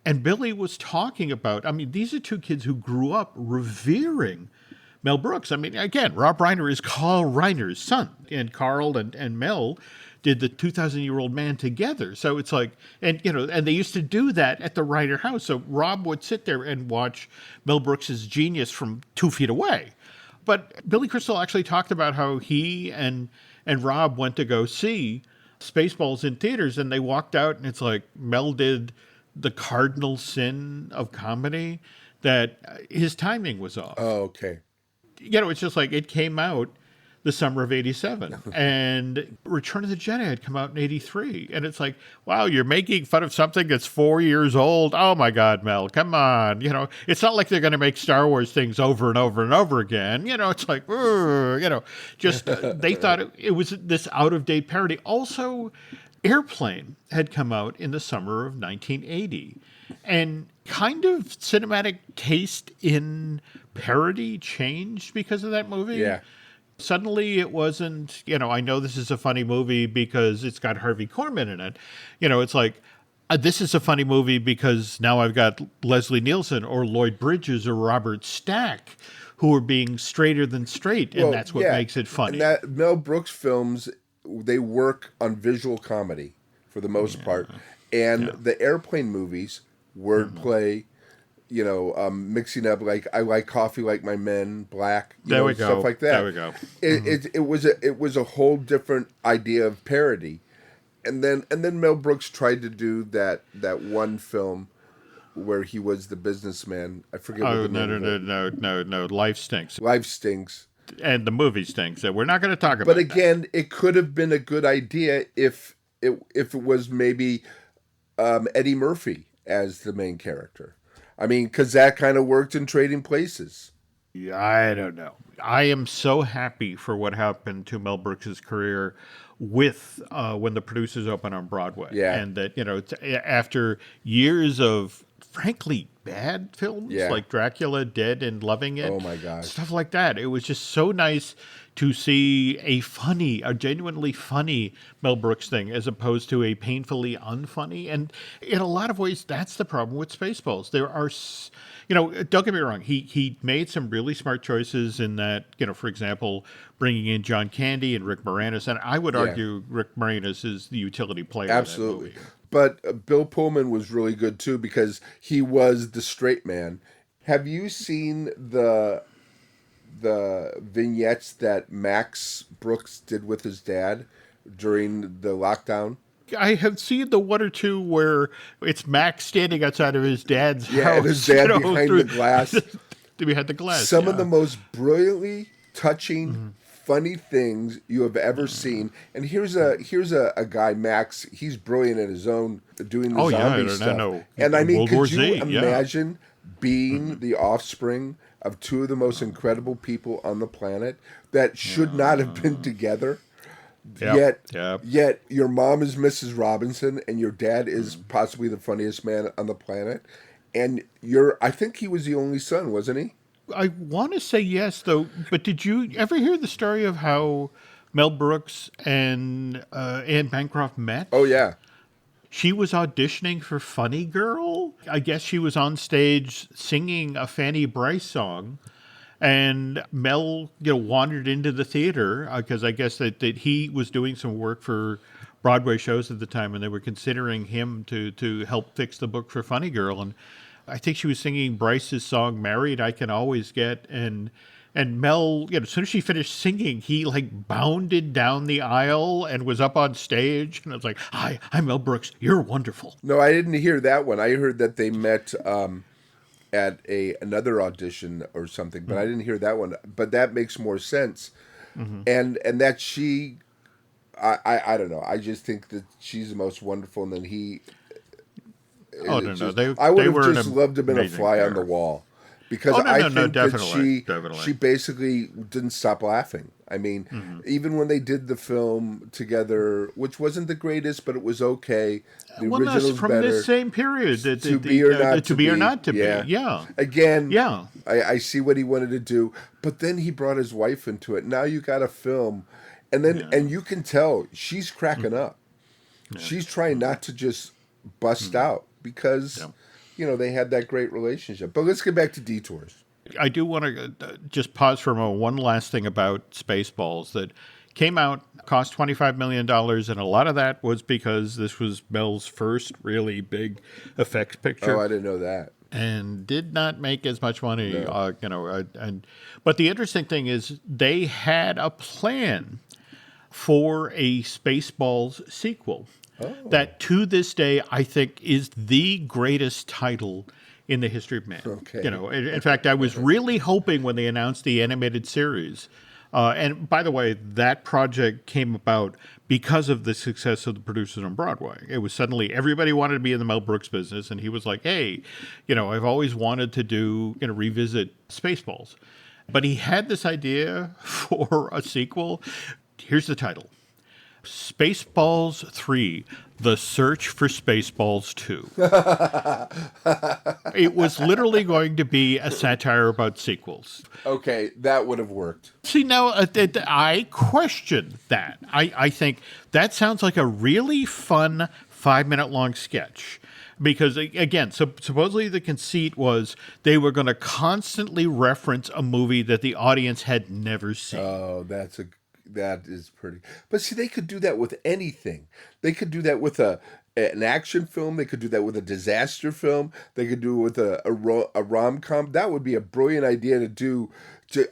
And Billy was talking about, I mean, these are two kids who grew up revering Mel Brooks. I mean, again, Rob Reiner is Carl Reiner's son, and Carl and Mel did the 2,000-Year-Old Man together. So it's like, and you know, and they used to do that at the Reiner house. So Rob would sit there and watch Mel Brooks's genius from 2 feet away. But Billy Crystal actually talked about how he and Rob went to go see Spaceballs in theaters, and they walked out, and it's like Mel did the cardinal sin of comedy, that his timing was off. Oh, okay. You know, it's just like it came out the summer of '87, and Return of the Jedi had come out in '83, and it's like, wow, you're making fun of something that's 4 years old. Oh my God, Mel, come on. You know, it's not like they're going to make Star Wars things over and over and over again. You know, it's like, you know, just they thought it was this out of date parody. Also, Airplane had come out in the summer of 1980, and kind of cinematic taste in parody changed because of that movie. Yeah. Suddenly it wasn't, you know, I know this is a funny movie because it's got Harvey Korman in it. You know, it's like, this is a funny movie because now I've got Leslie Nielsen or Lloyd Bridges or Robert Stack who are being straighter than straight, and that's what makes it funny. And that Mel Brooks films, they work on visual comedy for the most part. And the Airplane movies, wordplay, you know, mixing up, like I like coffee like my men, black, stuff like that. There we go. It was a whole different idea of parody. And then Mel Brooks tried to do that one film where he was the businessman. I forget what the name of it. No. Life Stinks. Life Stinks. And the movie stinks. We're not going to talk about But again, it could have been a good idea if it was maybe Eddie Murphy as the main character. I mean, because that kind of worked in Trading Places. I don't know. I am so happy for what happened to Mel Brooks' career with when the Producers opened on Broadway. Yeah. And that, you know, after years of, frankly, bad films like Dracula, Dead and Loving It. Oh, my gosh. Stuff like that. It was just so nice to see a genuinely funny Mel Brooks thing as opposed to a painfully unfunny. And in a lot of ways, that's the problem with Spaceballs. There are, you know, don't get me wrong, he made some really smart choices in that, you know, for example, bringing in John Candy and Rick Moranis. And I would argue Rick Moranis is the utility player. Absolutely. In that movie. But Bill Pullman was really good, too, because he was the straight man. Have you seen the vignettes that Max Brooks did with his dad during the lockdown? I have seen the one or two where it's Max standing outside of his dad's house. Yeah, and his dad behind the glass. Behind the glass. Some of the most brilliantly touching, funny things you have ever seen. And here's a guy, Max. He's brilliant at his own doing the zombie stuff. And I mean, could you imagine being the offspring of two of the most incredible people on the planet that should not have been together? Yet your mom is Mrs. Robinson and your dad is possibly the funniest man on the planet. And I think he was the only son, wasn't he? I want to say yes, though. But did you ever hear the story of how Mel Brooks and Anne Bancroft met? Oh, yeah. she was auditioning for Funny Girl. I guess she was on stage singing a Fanny Bryce song. And Mel, wandered into the theater because I guess that he was doing some work for Broadway shows at the time, and they were considering him to help fix the book for Funny Girl. And I think she was singing Bryce's song "Married I Can Always Get," and Mel, as soon as she finished singing, he like bounded down the aisle and was up on stage, and I was like, "Hi, I'm Mel Brooks. You're wonderful." No, I didn't hear that one. I heard that they met at another audition or something, but I didn't hear that one. But that makes more sense, and that she, I don't know. I just think that she's the most wonderful, and then he. Oh no, no, I would have just loved to have been a fly on the wall, because I think that she basically didn't stop laughing. I mean, even when they did the film together, which wasn't the greatest, but it was okay. The original's from better. This same period, To be or not to be. Or not to Yeah. be. Yeah. Again, Yeah. I see what he wanted to do, but then he brought his wife into it. Now you got a film, and then and you can tell she's cracking up. Yeah. She's trying not to just bust out because they had that great relationship. But let's get back to Detours. I do want to just pause for a moment. One last thing about Spaceballs that came out, cost $25 million, and a lot of that was because this was Mel's first really big effects picture. Oh, I didn't know that. And did not make as much money, No. But the interesting thing is they had a plan for a Spaceballs sequel that to this day I think is the greatest title in the history of man. Okay. In fact, I was really hoping when they announced the animated series, and by the way, that project came about because of the success of the producers on Broadway. It was suddenly everybody wanted to be in the Mel Brooks business, and he was like, hey, I've always wanted to do, revisit Spaceballs. But he had this idea for a sequel. Here's the title. Spaceballs 3, The Search for Spaceballs 2. It was literally going to be a satire about sequels. Okay, that would have worked. See, now I question that. I think that sounds like a really fun 5-minute long sketch. Because, again, supposedly the conceit was they were going to constantly reference a movie that the audience had never seen. Oh, that is pretty. But see, they could do that with anything. They could do that with an action film. They could do that with a disaster film. They could do it with a rom-com. That would be a brilliant idea to do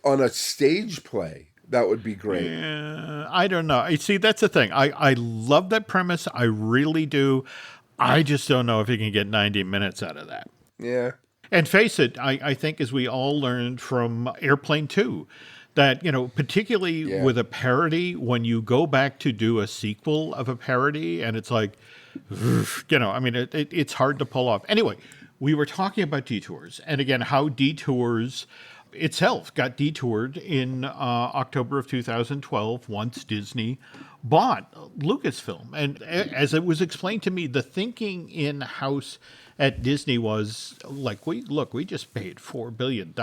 on a stage play. That would be great. Yeah, I don't know. See, that's the thing. I love that premise. I really do. I just don't know if you can get 90 minutes out of that. Yeah. And face it, I think as we all learned from Airplane 2, that, particularly with a parody, when you go back to do a sequel of a parody, and it's like, it's hard to pull off. Anyway, we were talking about Detours, and again, how Detours itself got detoured in October of 2012 once Disney bought Lucasfilm. And as it was explained to me, the thinking in-house at Disney was like, we just paid $4 billion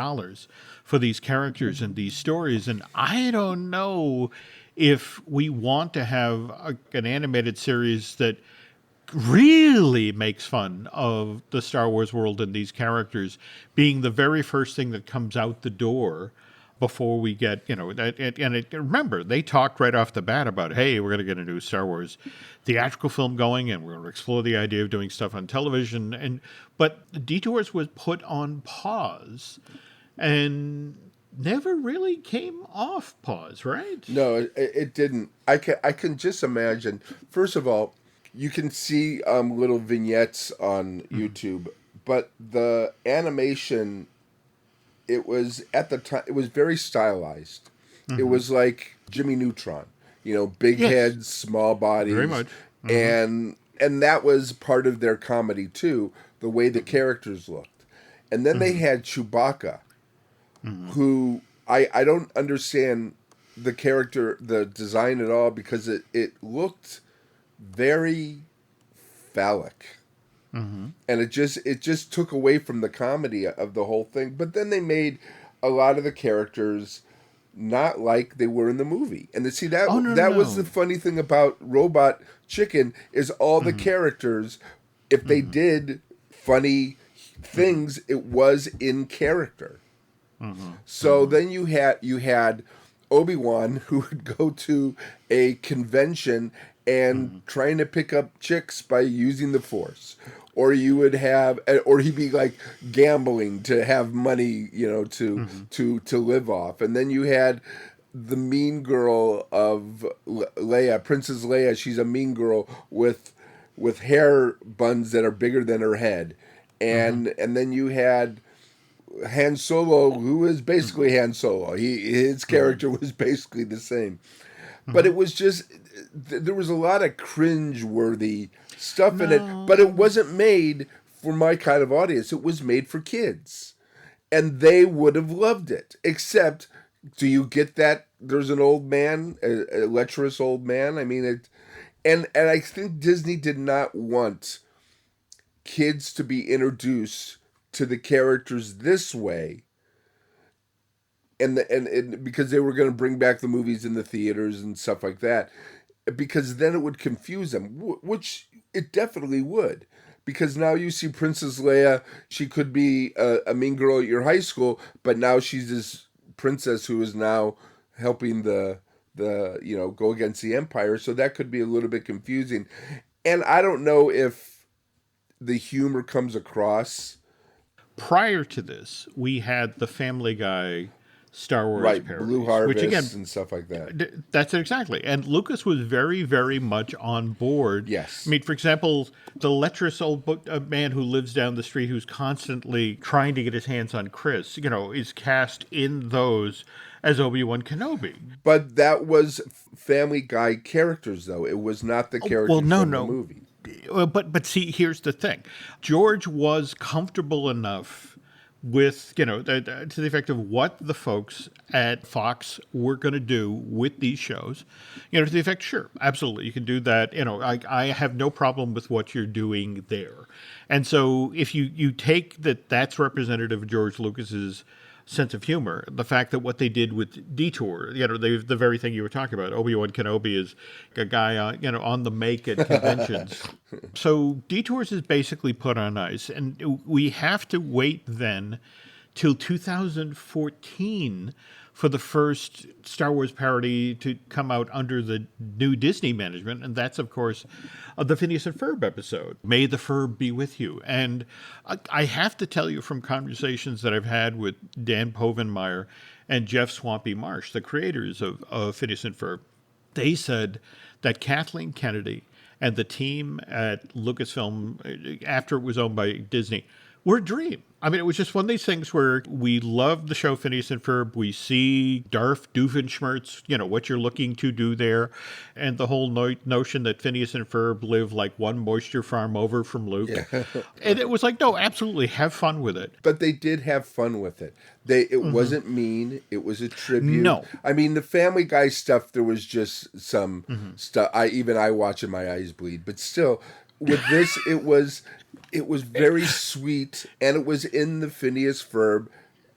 for these characters and these stories, and I don't know if we want to have an animated series that really makes fun of the Star Wars world and these characters being the very first thing that comes out the door before we get, remember, they talked right off the bat about, hey, we're going to get a new Star Wars theatrical film going, and we're going to explore the idea of doing stuff on television. But Detours was put on pause and never really came off pause, right? No, it didn't. I can just imagine. First of all, you can see little vignettes on YouTube, but the animation, it was at the time, it was very stylized. It was like Jimmy Neutron, big heads, small bodies, very much, and that was part of their comedy too, the way the characters looked. And then they had Chewbacca, who I don't understand the character, the design at all, because it looked very phallic. And it just took away from the comedy of the whole thing. But then they made a lot of the characters not like they were in the movie. And to see that Oh, no, that no. was the funny thing about Robot Chicken is all the characters, if they did funny things, it was in character. So then you had Obi-Wan who would go to a convention and trying to pick up chicks by using the Force. Or you would have, or he'd be like gambling to have money, to live off. And then you had the mean girl of Leia, Princess Leia. She's a mean girl with hair buns that are bigger than her head. And then you had Han Solo, who is basically Han Solo. His character was basically the same. But it was just, there was a lot of cringe-worthy stuff in it, but it wasn't made for my kind of audience. It was made for kids. And they would have loved it. Except, do you get that there's an old man, a lecherous old man? I mean, and I think Disney did not want kids to be introduced to the characters this way. And because they were going to bring back the movies in the theaters and stuff like that, because then it would confuse them, which it definitely would. Because now you see Princess Leia, she could be a mean girl at your high school, but now she's this princess who is now helping the go against the Empire. So that could be a little bit confusing. And I don't know if the humor comes across. Prior to this, we had the Family Guy Star Wars parodies, Blue Harvest, which again, and stuff like that. That's it exactly. And Lucas was very, very much on board. Yes. I mean, for example, the lecherous old man who lives down the street who's constantly trying to get his hands on Chris, is cast in those as Obi-Wan Kenobi. But that was Family Guy characters, though. It was not the characters from the movie. But see, here's the thing. George was comfortable enough with, to the effect of what the folks at Fox were going to do with these shows, to the effect, sure, absolutely, you can do that. I have no problem with what you're doing there. And so if you take that's representative of George Lucas's sense of humor, the fact that what they did with Detours, the very thing you were talking about, Obi-Wan Kenobi is a guy, on the make at conventions. So Detours is basically put on ice, and we have to wait then till 2014 for the first Star Wars parody to come out under the new Disney management, and that's, of course, the Phineas and Ferb episode, May the Ferb Be With You. And I have to tell you from conversations that I've had with Dan Povenmire and Jeff Swampy Marsh, the creators of Phineas and Ferb, they said that Kathleen Kennedy and the team at Lucasfilm, after it was owned by Disney, were a dream. I mean, it was just one of these things where we love the show Phineas and Ferb. We see Darth Doofenshmirtz, what you're looking to do there. And the whole notion that Phineas and Ferb live like one moisture farm over from Luke. Yeah. And it was like, no, absolutely, have fun with it. But they did have fun with it. It wasn't mean. It was a tribute. No. I mean, the Family Guy stuff, there was just some stuff. I watch and my eyes bleed. But still, with this, it was very sweet, and it was in the Phineas Ferb,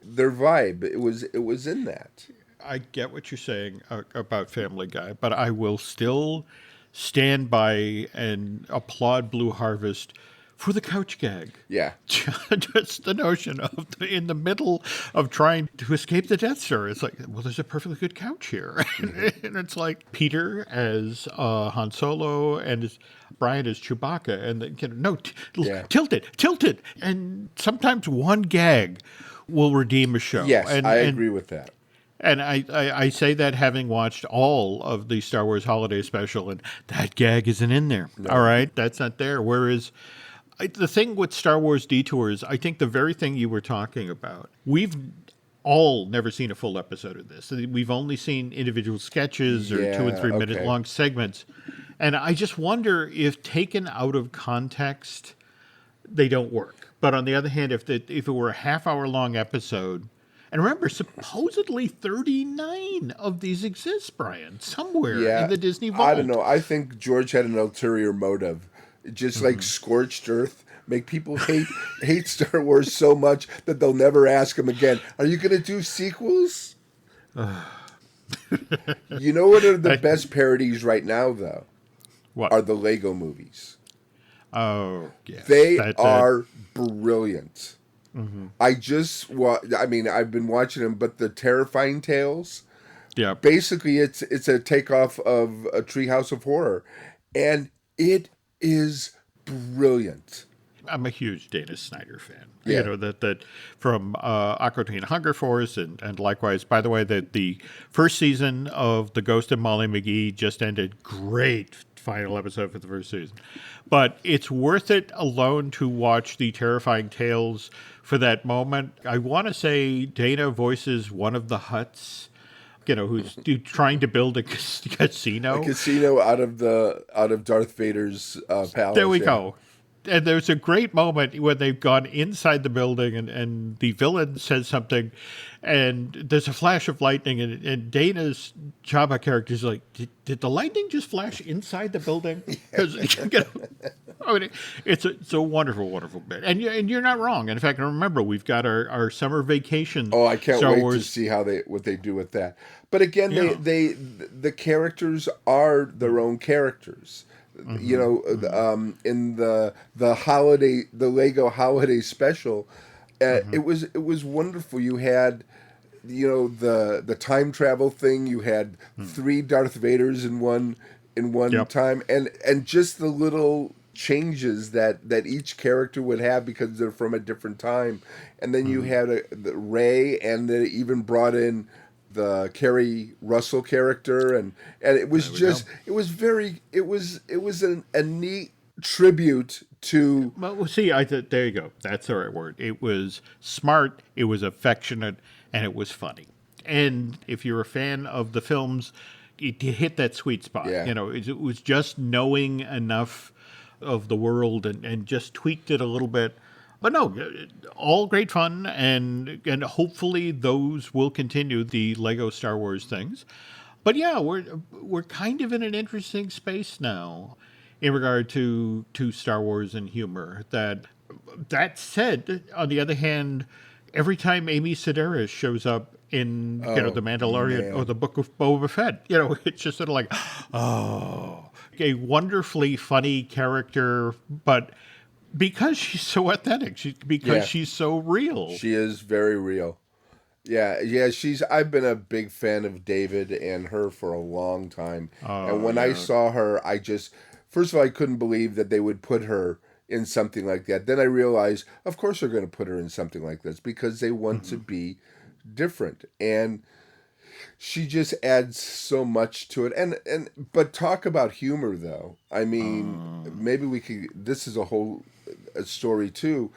their vibe. It was in that. I get what you're saying about Family Guy, but I will still stand by and applaud Blue Harvest for the couch gag. Yeah. Just the notion of in the middle of trying to escape the Death Star, it's like, well, there's a perfectly good couch here. And it's like Peter as Han Solo and Brian as Chewbacca. And tilt it. And sometimes one gag will redeem a show. Yes, I agree with that. And I say that having watched all of the Star Wars Holiday Special, and that gag isn't in there. No. All right, that's not there. Whereas the thing with Star Wars Detours, I think the very thing you were talking about, we've all never seen a full episode of this. We've only seen individual sketches or 2 and 3 minute long segments. And I just wonder if taken out of context, they don't work. But on the other hand, if it were a half-hour long episode, and remember, supposedly 39 of these exist, Brian, somewhere in the Disney vault. I don't know. I think George had an ulterior motive. Just like scorched earth, make people hate Star Wars so much that they'll never ask him again. Are you going to do sequels? You know what are the best parodies right now, though? What? Are the Lego movies. Oh, yes. They are brilliant. I mean, I've been watching them, but the Terrifying Tales, yeah. basically it's a takeoff of a Treehouse of Horror, and it is brilliant. I'm a huge Dana Snyder fan. Yeah. You know, that from Aqua Teen Hunger Force, and likewise, by the way, that the first season of The Ghost of Molly McGee just ended. Great final episode for the first season. But it's worth it alone to watch the Terrifying Tales for that moment. I want to say Dana voices one of the Hutts, you know, who's trying to build a casino. A casino out of Darth Vader's palace. There we go. And there's a great moment when they've gone inside the building and the villain says something, and there's a flash of lightning, and Dana's Jabba character is like, did the lightning just flash inside the building? Because I mean, it's a wonderful, wonderful bit. And you're not wrong. In fact, remember, we've got our summer vacation. Oh, I can't Star wait Wars. to see what they do with that. But again, Yeah. the characters are their own characters. You know, in the Lego holiday special, it was wonderful. You had, you know, the time travel thing. You had 3 Darth Vaders in one Yep. time, and just the little changes that each character would have because they're from a different time. And then you had the Rey, and they even brought in the Kerry Russell character, and it was just it was a neat tribute to. Well, see, there you go. That's the right word. It was smart, it was affectionate, and it was funny. And if you're a fan of the films, it hit that sweet spot. Yeah. You know, it was just knowing enough of the world and just tweaked it a little bit. But no, all great fun, and hopefully those will continue, the Lego Star Wars things. But yeah, we're kind of in an interesting space now in regard to Star Wars and humor. That said, on the other hand, every time Amy Sedaris shows up in The Mandalorian or the Book of Boba Fett, you know, it's just sort of like, a wonderfully funny character, but because she's so authentic, she's so real. She is very real. Yeah. I've been a big fan of David and her for a long time. And when I saw her, first of all, I couldn't believe that they would put her in something like that. Then I realized, of course they're going to put her in something like this because they want to be different. And she just adds so much to it. But talk about humor, though. I mean, maybe we could. This is a whole story too.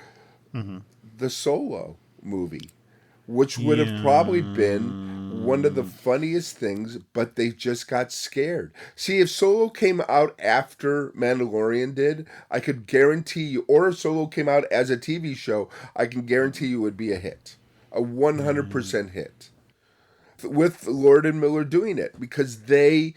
The Solo movie, which would have probably been one of the funniest things, but they just got scared. See, if Solo came out after Mandalorian did, I could guarantee you, or if Solo came out as a TV show, I can guarantee you it would be a hit, a 100% hit. With Lord and Miller doing it, because they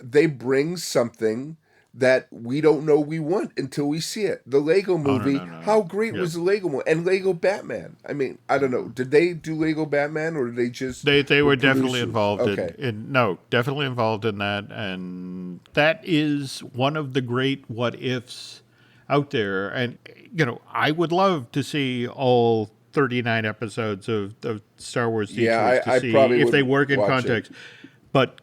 bring something that we don't know we want until we see it. The Lego movie, no. how great was the Lego movie? And Lego Batman. I mean, I don't know. Did they do Lego Batman, or did they just... They were definitely producers? involved Okay. definitely involved in that. And that is one of the great what ifs out there. And, you know, I would love to see all 39 episodes of Star Wars Detours I to see probably if would they work in watch context. But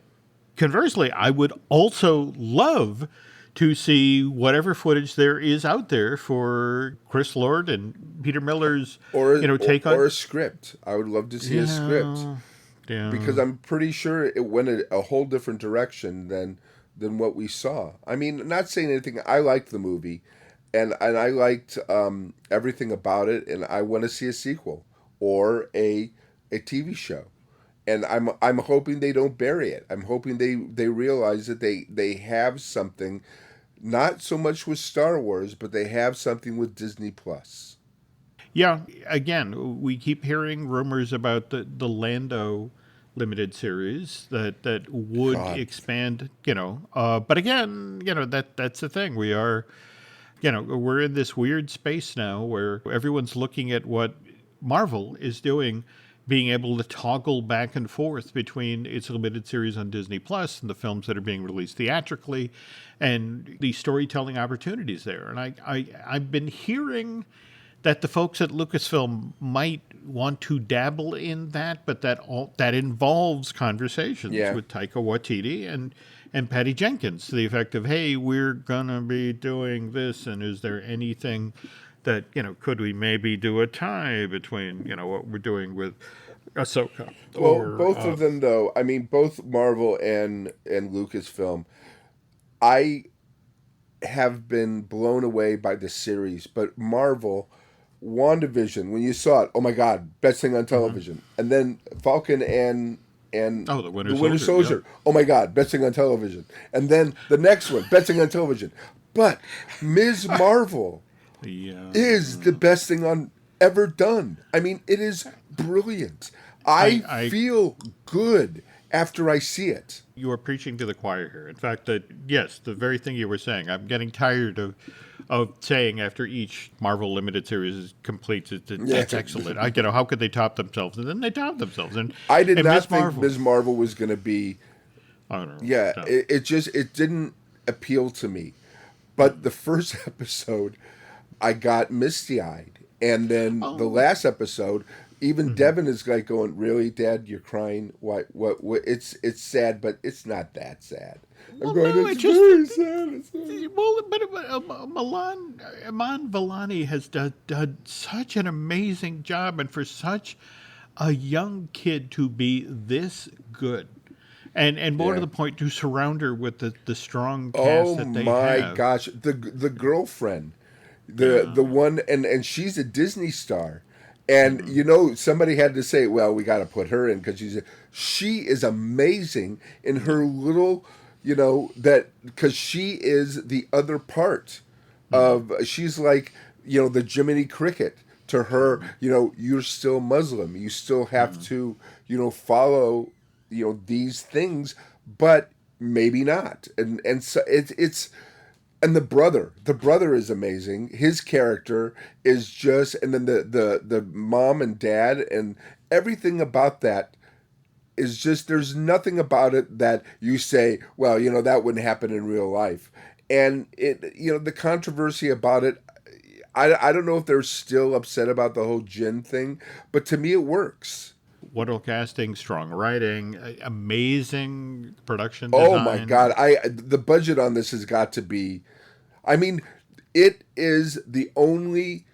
conversely, I would also love to see whatever footage there is out there for Chris Lord and Peter Miller's take on... Or a script. I would love to see a script. Yeah. Because I'm pretty sure it went a whole different direction than what we saw. I mean, not saying anything. I liked the movie, and I liked everything about it, and I want to see a sequel or a TV show. And I'm hoping they don't bury it. I'm hoping they realize that they have something, not so much with Star Wars, but they have something with Disney Plus. Yeah, again, we keep hearing rumors about the Lando limited series that would expand, but again, that's the thing. We are, we're in this weird space now where everyone's looking at what Marvel is doing being able to toggle back and forth between its limited series on Disney Plus and the films that are being released theatrically and the storytelling opportunities there. And I've been hearing that the folks at Lucasfilm might want to dabble in that, but that involves conversations with Taika Waititi and Patty Jenkins to the effect of, hey, we're going to be doing this, and is there anything that, could we maybe do a tie between, what we're doing with Ahsoka? Well, both of them, though, I mean, both Marvel and Lucasfilm, I have been blown away by the series, but Marvel, WandaVision, when you saw it, oh my God, best thing on television. Mm-hmm. And then Falcon and the Winter Soldier. Yeah. Oh my God, best thing on television. And then the next one, best thing on television. But Ms. Marvel is the best thing on ever done. I mean, it is brilliant. I feel good after I see it. You are preaching to the choir here. In fact, the very thing you were saying, I'm getting tired of saying after each Marvel limited series is complete, that's excellent. How could they top themselves? And then they top themselves. And I did not think Ms. Marvel was going to be. I don't know. Yeah, no. It didn't appeal to me. But the first episode, I got misty-eyed, and then the last episode, even Devin is like going, "Really, Dad? You're crying? What? It's sad, but it's not that sad." I'm going, "It's very sad." Well, but Iman Vellani has done such an amazing job, and for such a young kid to be this good. And more to the point, to surround her with the strong cast that they have. Oh my gosh, the girlfriend, the one, and she's a Disney star, and somebody had to say, well, we got to put her in because she is amazing in her little, because she is the other part of, she's like, the Jiminy Cricket to her. You're still Muslim, you still have to, follow. These things, but maybe not. And so it's and the brother is amazing. His character is just, and then the mom and dad and everything about that is just, there's nothing about it that you say, well, that wouldn't happen in real life. And it, the controversy about it, I don't know if they're still upset about the whole Jin thing, but to me it works. Wonderful casting, strong writing, amazing production design. Oh my God! The budget on this has got to be, I mean, it is the only.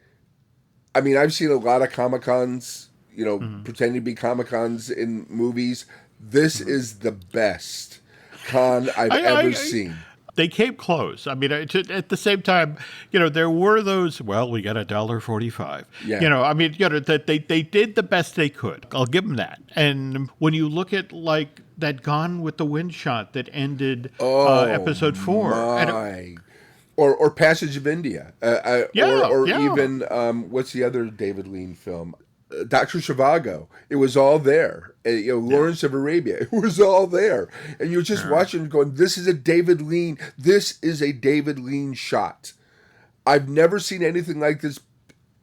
I mean, I've seen a lot of Comic-Cons, pretending to be Comic-Cons in movies. This is the best con I've ever seen. They came close. I mean, at the same time, there were those, well, we got $1.45. Yeah. That they did the best they could. I'll give them that. And when you look at like that Gone with the Wind shot that ended episode 4. Or Passage of India. Even, what's the other David Lean film? Dr. Zhivago. It was all there. Lawrence of Arabia. It was all there. And you're just watching going, this is a David Lean. This is a David Lean shot. I've never seen anything like this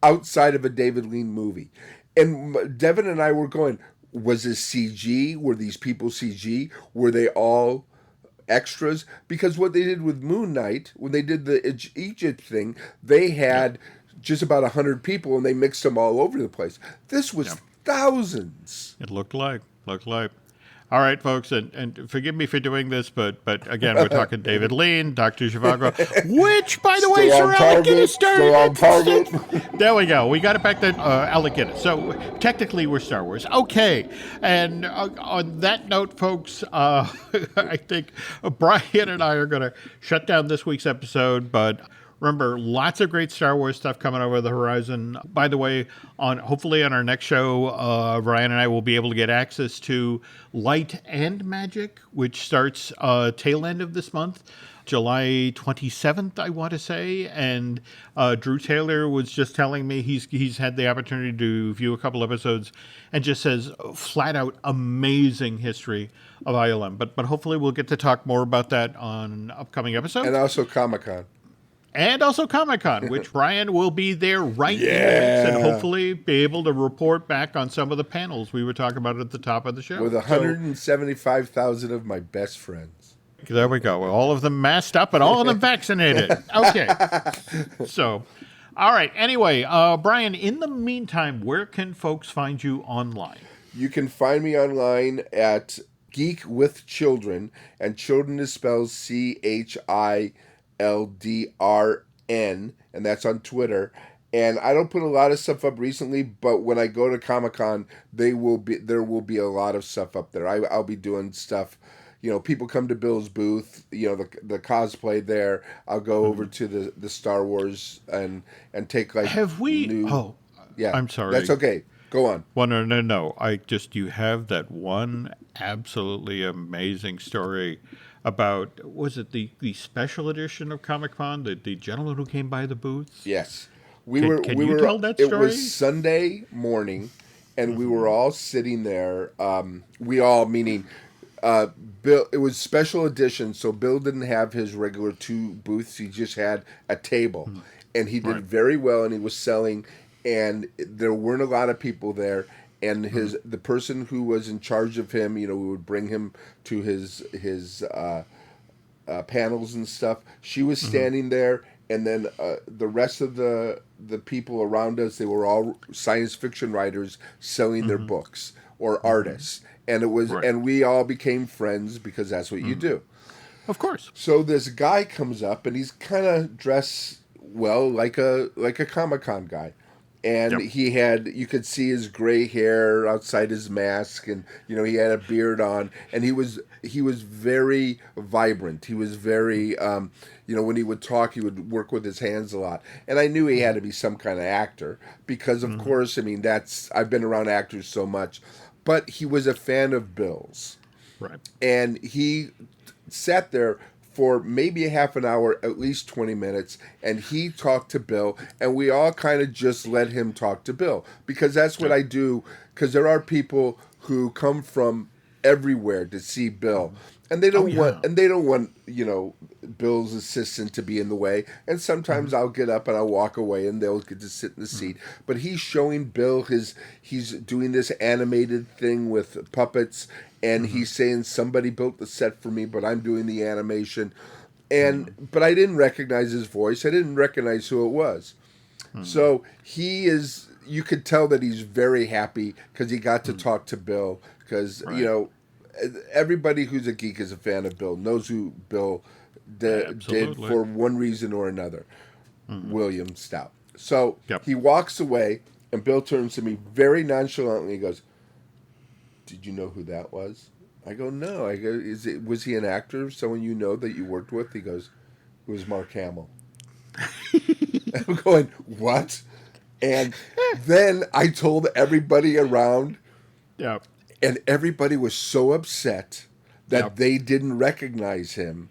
outside of a David Lean movie. And Devin and I were going, was this CG? Were these people CG? Were they all extras? Because what they did with Moon Knight, when they did the Egypt thing, they had just about 100 people, and they mixed them all over the place. This was thousands. It looked like. All right, folks, and forgive me for doing this, but again, we're talking David Lean, Dr. Zhivago, which, by the way, Sir Alec Guinness started. There we go. We got it back to Alec Guinness. So technically, we're Star Wars. Okay. And on that note, folks, I think Brian and I are going to shut down this week's episode, but remember, lots of great Star Wars stuff coming over the horizon. By the way, hopefully on our next show, Ryan and I will be able to get access to Light and Magic, which starts tail end of this month, July 27th, I want to say. And Drew Taylor was just telling me he's had the opportunity to view a couple episodes and just says flat out amazing history of ILM. But hopefully we'll get to talk more about that on upcoming episodes. And also Comic-Con. And also Comic-Con, which Brian will be there right in the mix and Yeah. hopefully be able to report back on some of the panels we were talking about at the top of the show. With So, 175,000 of my best friends. there we go. All of them masked up and all of them vaccinated. Okay. So, all right. Anyway, Brian, in the meantime, where can folks find you online? You can find me online at Geek with Children, and children is spelled CHILDRN, and that's on Twitter. And I don't put a lot of stuff up recently, but when I go to Comic-Con, there will be a lot of stuff up there. I'll be doing stuff. You know, people come to Bill's booth. You know, the cosplay there. I'll go over to the Star Wars and take like. Have we? New, yeah, I'm sorry. That's okay. Go on. Well, no. You have that one absolutely amazing story about, was it the special edition of Comic-Con, the gentleman who came by the booth? Yes. Can you tell that story? It was Sunday morning, and we were all sitting there. We all, meaning Bill, it was special edition, so Bill didn't have his regular 2 booths. He just had a table, and he did very well, and he was selling, and there weren't a lot of people there. And the person who was in charge of him, you know, we would bring him to his panels and stuff. She was standing there, and then the rest of the people around us, they were all science fiction writers selling their books or artists, and it was, and we all became friends because that's what you do. Of course. So this guy comes up, and he's kind of dressed well, like a Comic-Con guy. And you could see his gray hair outside his mask, and you know he had a beard on, and he was very vibrant. He was very, when he would talk, he would work with his hands a lot, and I knew he had to be some kind of actor because, of course, I mean I've been around actors so much, but he was a fan of Bill's, right? And he sat there for maybe a half an hour, at least 20 minutes, and he talked to Bill, and we all kind of just let him talk to Bill, because that's what I do, because there are people who come from everywhere to see Bill, and they don't want Bill's assistant to be in the way, and sometimes I'll get up and I'll walk away and they'll get to sit in the seat, but he's showing Bill he's doing this animated thing with puppets, and he's saying somebody built the set for me, but I'm doing the animation, but I didn't recognize his voice. I didn't recognize who it was. So you could tell that he's very happy because he got to talk to Bill, because you know, everybody who's a geek is a fan of Bill, knows who Bill did for one reason or another. William Stout. So he walks away, and Bill turns to me very nonchalantly. He goes, "Did you know who that was?" I go, "No." I go, was he an actor, someone you know that you worked with? He goes, "It was Mark Hamill." I'm going, "What?" And then I told everybody around, and everybody was so upset that they didn't recognize him,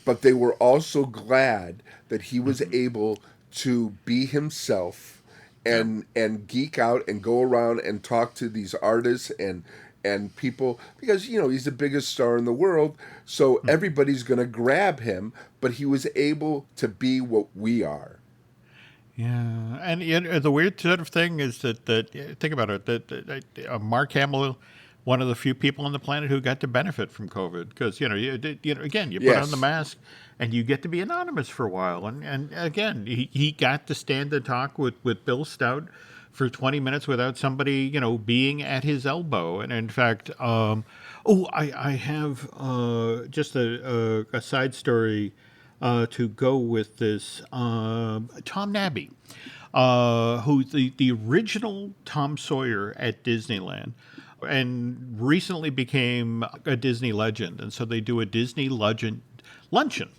but they were also glad that he was able to be himself and geek out and go around and talk to these artists and people, because you know he's the biggest star in the world, so everybody's going to grab him, but he was able to be what we are. Yeah, and the weird sort of thing is that think about it, that Mark Hamill, one of the few people on the planet who got to benefit from COVID, because again, you put on the mask and you get to be anonymous for a while, and again, he got to stand and talk with Bill Stout for 20 minutes without somebody being at his elbow. And in fact, I have just a side story to go with this. Tom Nabby, who's the original Tom Sawyer at Disneyland, and recently became a Disney legend. And so they do a Disney Legend luncheon.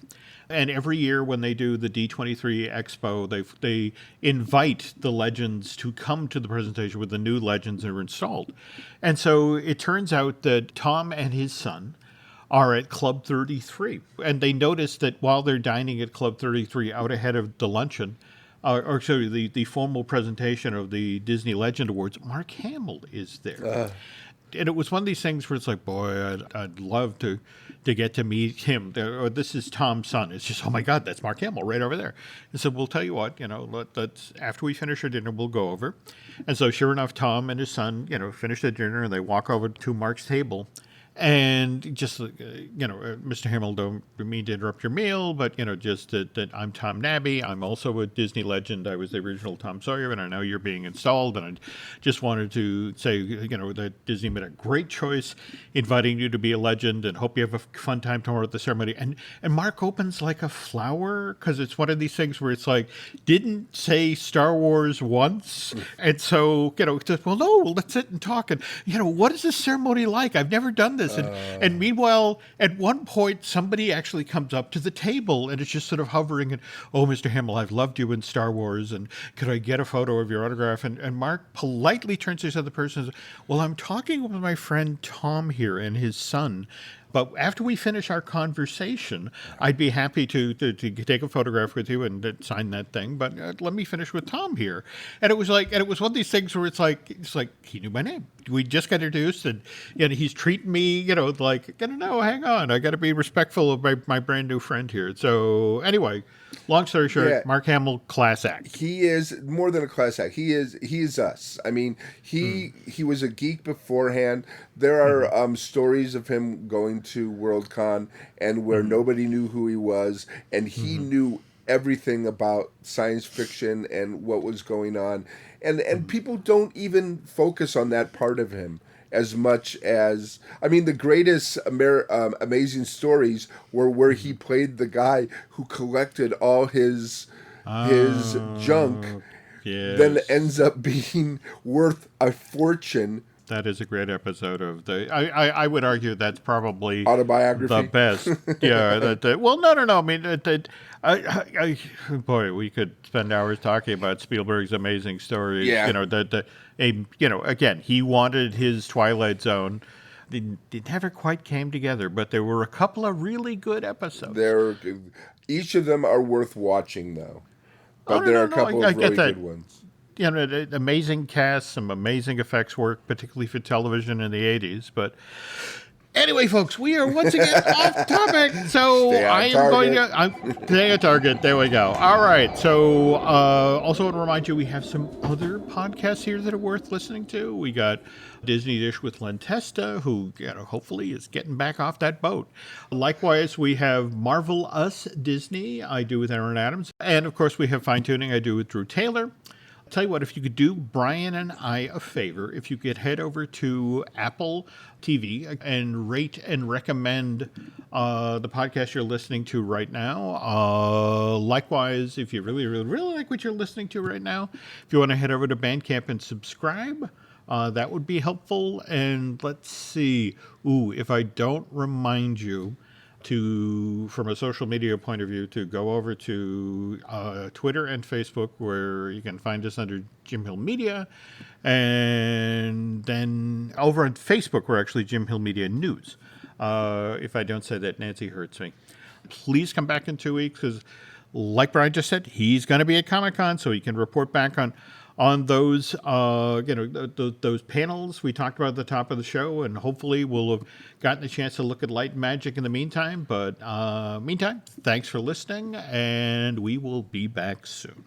And every year when they do the D23 Expo, they invite the legends to come to the presentation with the new legends that are installed. And so it turns out that Tom and his son are at Club 33. And they notice that while they're dining at Club 33 out ahead of the luncheon, the formal presentation of the Disney Legend Awards, Mark Hamill is there. And it was one of these things where it's like, boy, I'd love to get to meet him. Or this is Tom's son. It's just, oh my God, that's Mark Hamill right over there. And so we'll tell you what, let's after we finish our dinner, we'll go over. And so sure enough, Tom and his son, finish the dinner and they walk over to Mark's table. And just, Mr. Hamill, don't mean to interrupt your meal, but, just that I'm Tom Nabby. I'm also a Disney legend. I was the original Tom Sawyer, and I know you're being installed. And I just wanted to say, that Disney made a great choice inviting you to be a legend and hope you have a fun time tomorrow at the ceremony. And Mark opens like a flower because it's one of these things where it's like, didn't say Star Wars once. And so, just, well, no, let's sit and talk. And, what is this ceremony like? I've never done this. And meanwhile, at one point, somebody actually comes up to the table and it's just sort of hovering and, oh, Mr. Hamill, I've loved you in Star Wars. And could I get a photo of your autograph? And Mark politely turns to this other person and says, well, I'm talking with my friend Tom here and his son. But after we finish our conversation, I'd be happy to take a photograph with you and sign that thing. But let me finish with Tom here. And it was one of these things where it's like he knew my name. We just got introduced, and he's treating me, like, no, hang on, I got to be respectful of my brand new friend here. So anyway, long story short, Mark Hamill, class act. He is more than a class act. He is us. I mean, he was a geek beforehand. There are stories of him going to Worldcon and where nobody knew who he was, and he knew everything about science fiction and what was going on. And people don't even focus on that part of him as much as, I mean, the greatest amazing stories were where he played the guy who collected all his junk, then ends up being worth a fortune. That is a great episode of I would argue that's probably autobiography, the best. Yeah. Well, no. I mean, boy, we could spend hours talking about Spielberg's amazing stories. Yeah. Again, he wanted his Twilight Zone. It never quite came together, but there were a couple of really good episodes. Each of them are worth watching, though. But there are a couple of really good ones. Amazing cast, some amazing effects work, particularly for television in the 80s. But anyway, folks, we are once again off topic. So I'm staying at Target. There we go. All right. So also want to remind you, we have some other podcasts here that are worth listening to. We got Disney Dish with Len Testa, who hopefully is getting back off that boat. Likewise, we have Marvel Us Disney, I do with Aaron Adams. And of course, we have Fine Tuning, I do with Drew Taylor. Tell you what, if you could do Brian and I a favor, if you could head over to Apple TV and rate and recommend the podcast you're listening to right now. Likewise, if you really, really, really like what you're listening to right now, if you want to head over to Bandcamp and subscribe, that would be helpful. And let's see. If I don't remind you from a social media point of view, to go over to Twitter and Facebook, where you can find us under Jim Hill Media. And then over on Facebook, we're actually Jim Hill Media News. If I don't say that, Nancy hurts me. Please come back in 2 weeks, because like Brian just said, he's going to be at Comic-Con, so he can report back on those, those panels we talked about at the top of the show, and hopefully we'll have gotten a chance to look at Light and Magic in the meantime. But meantime, thanks for listening, and we will be back soon.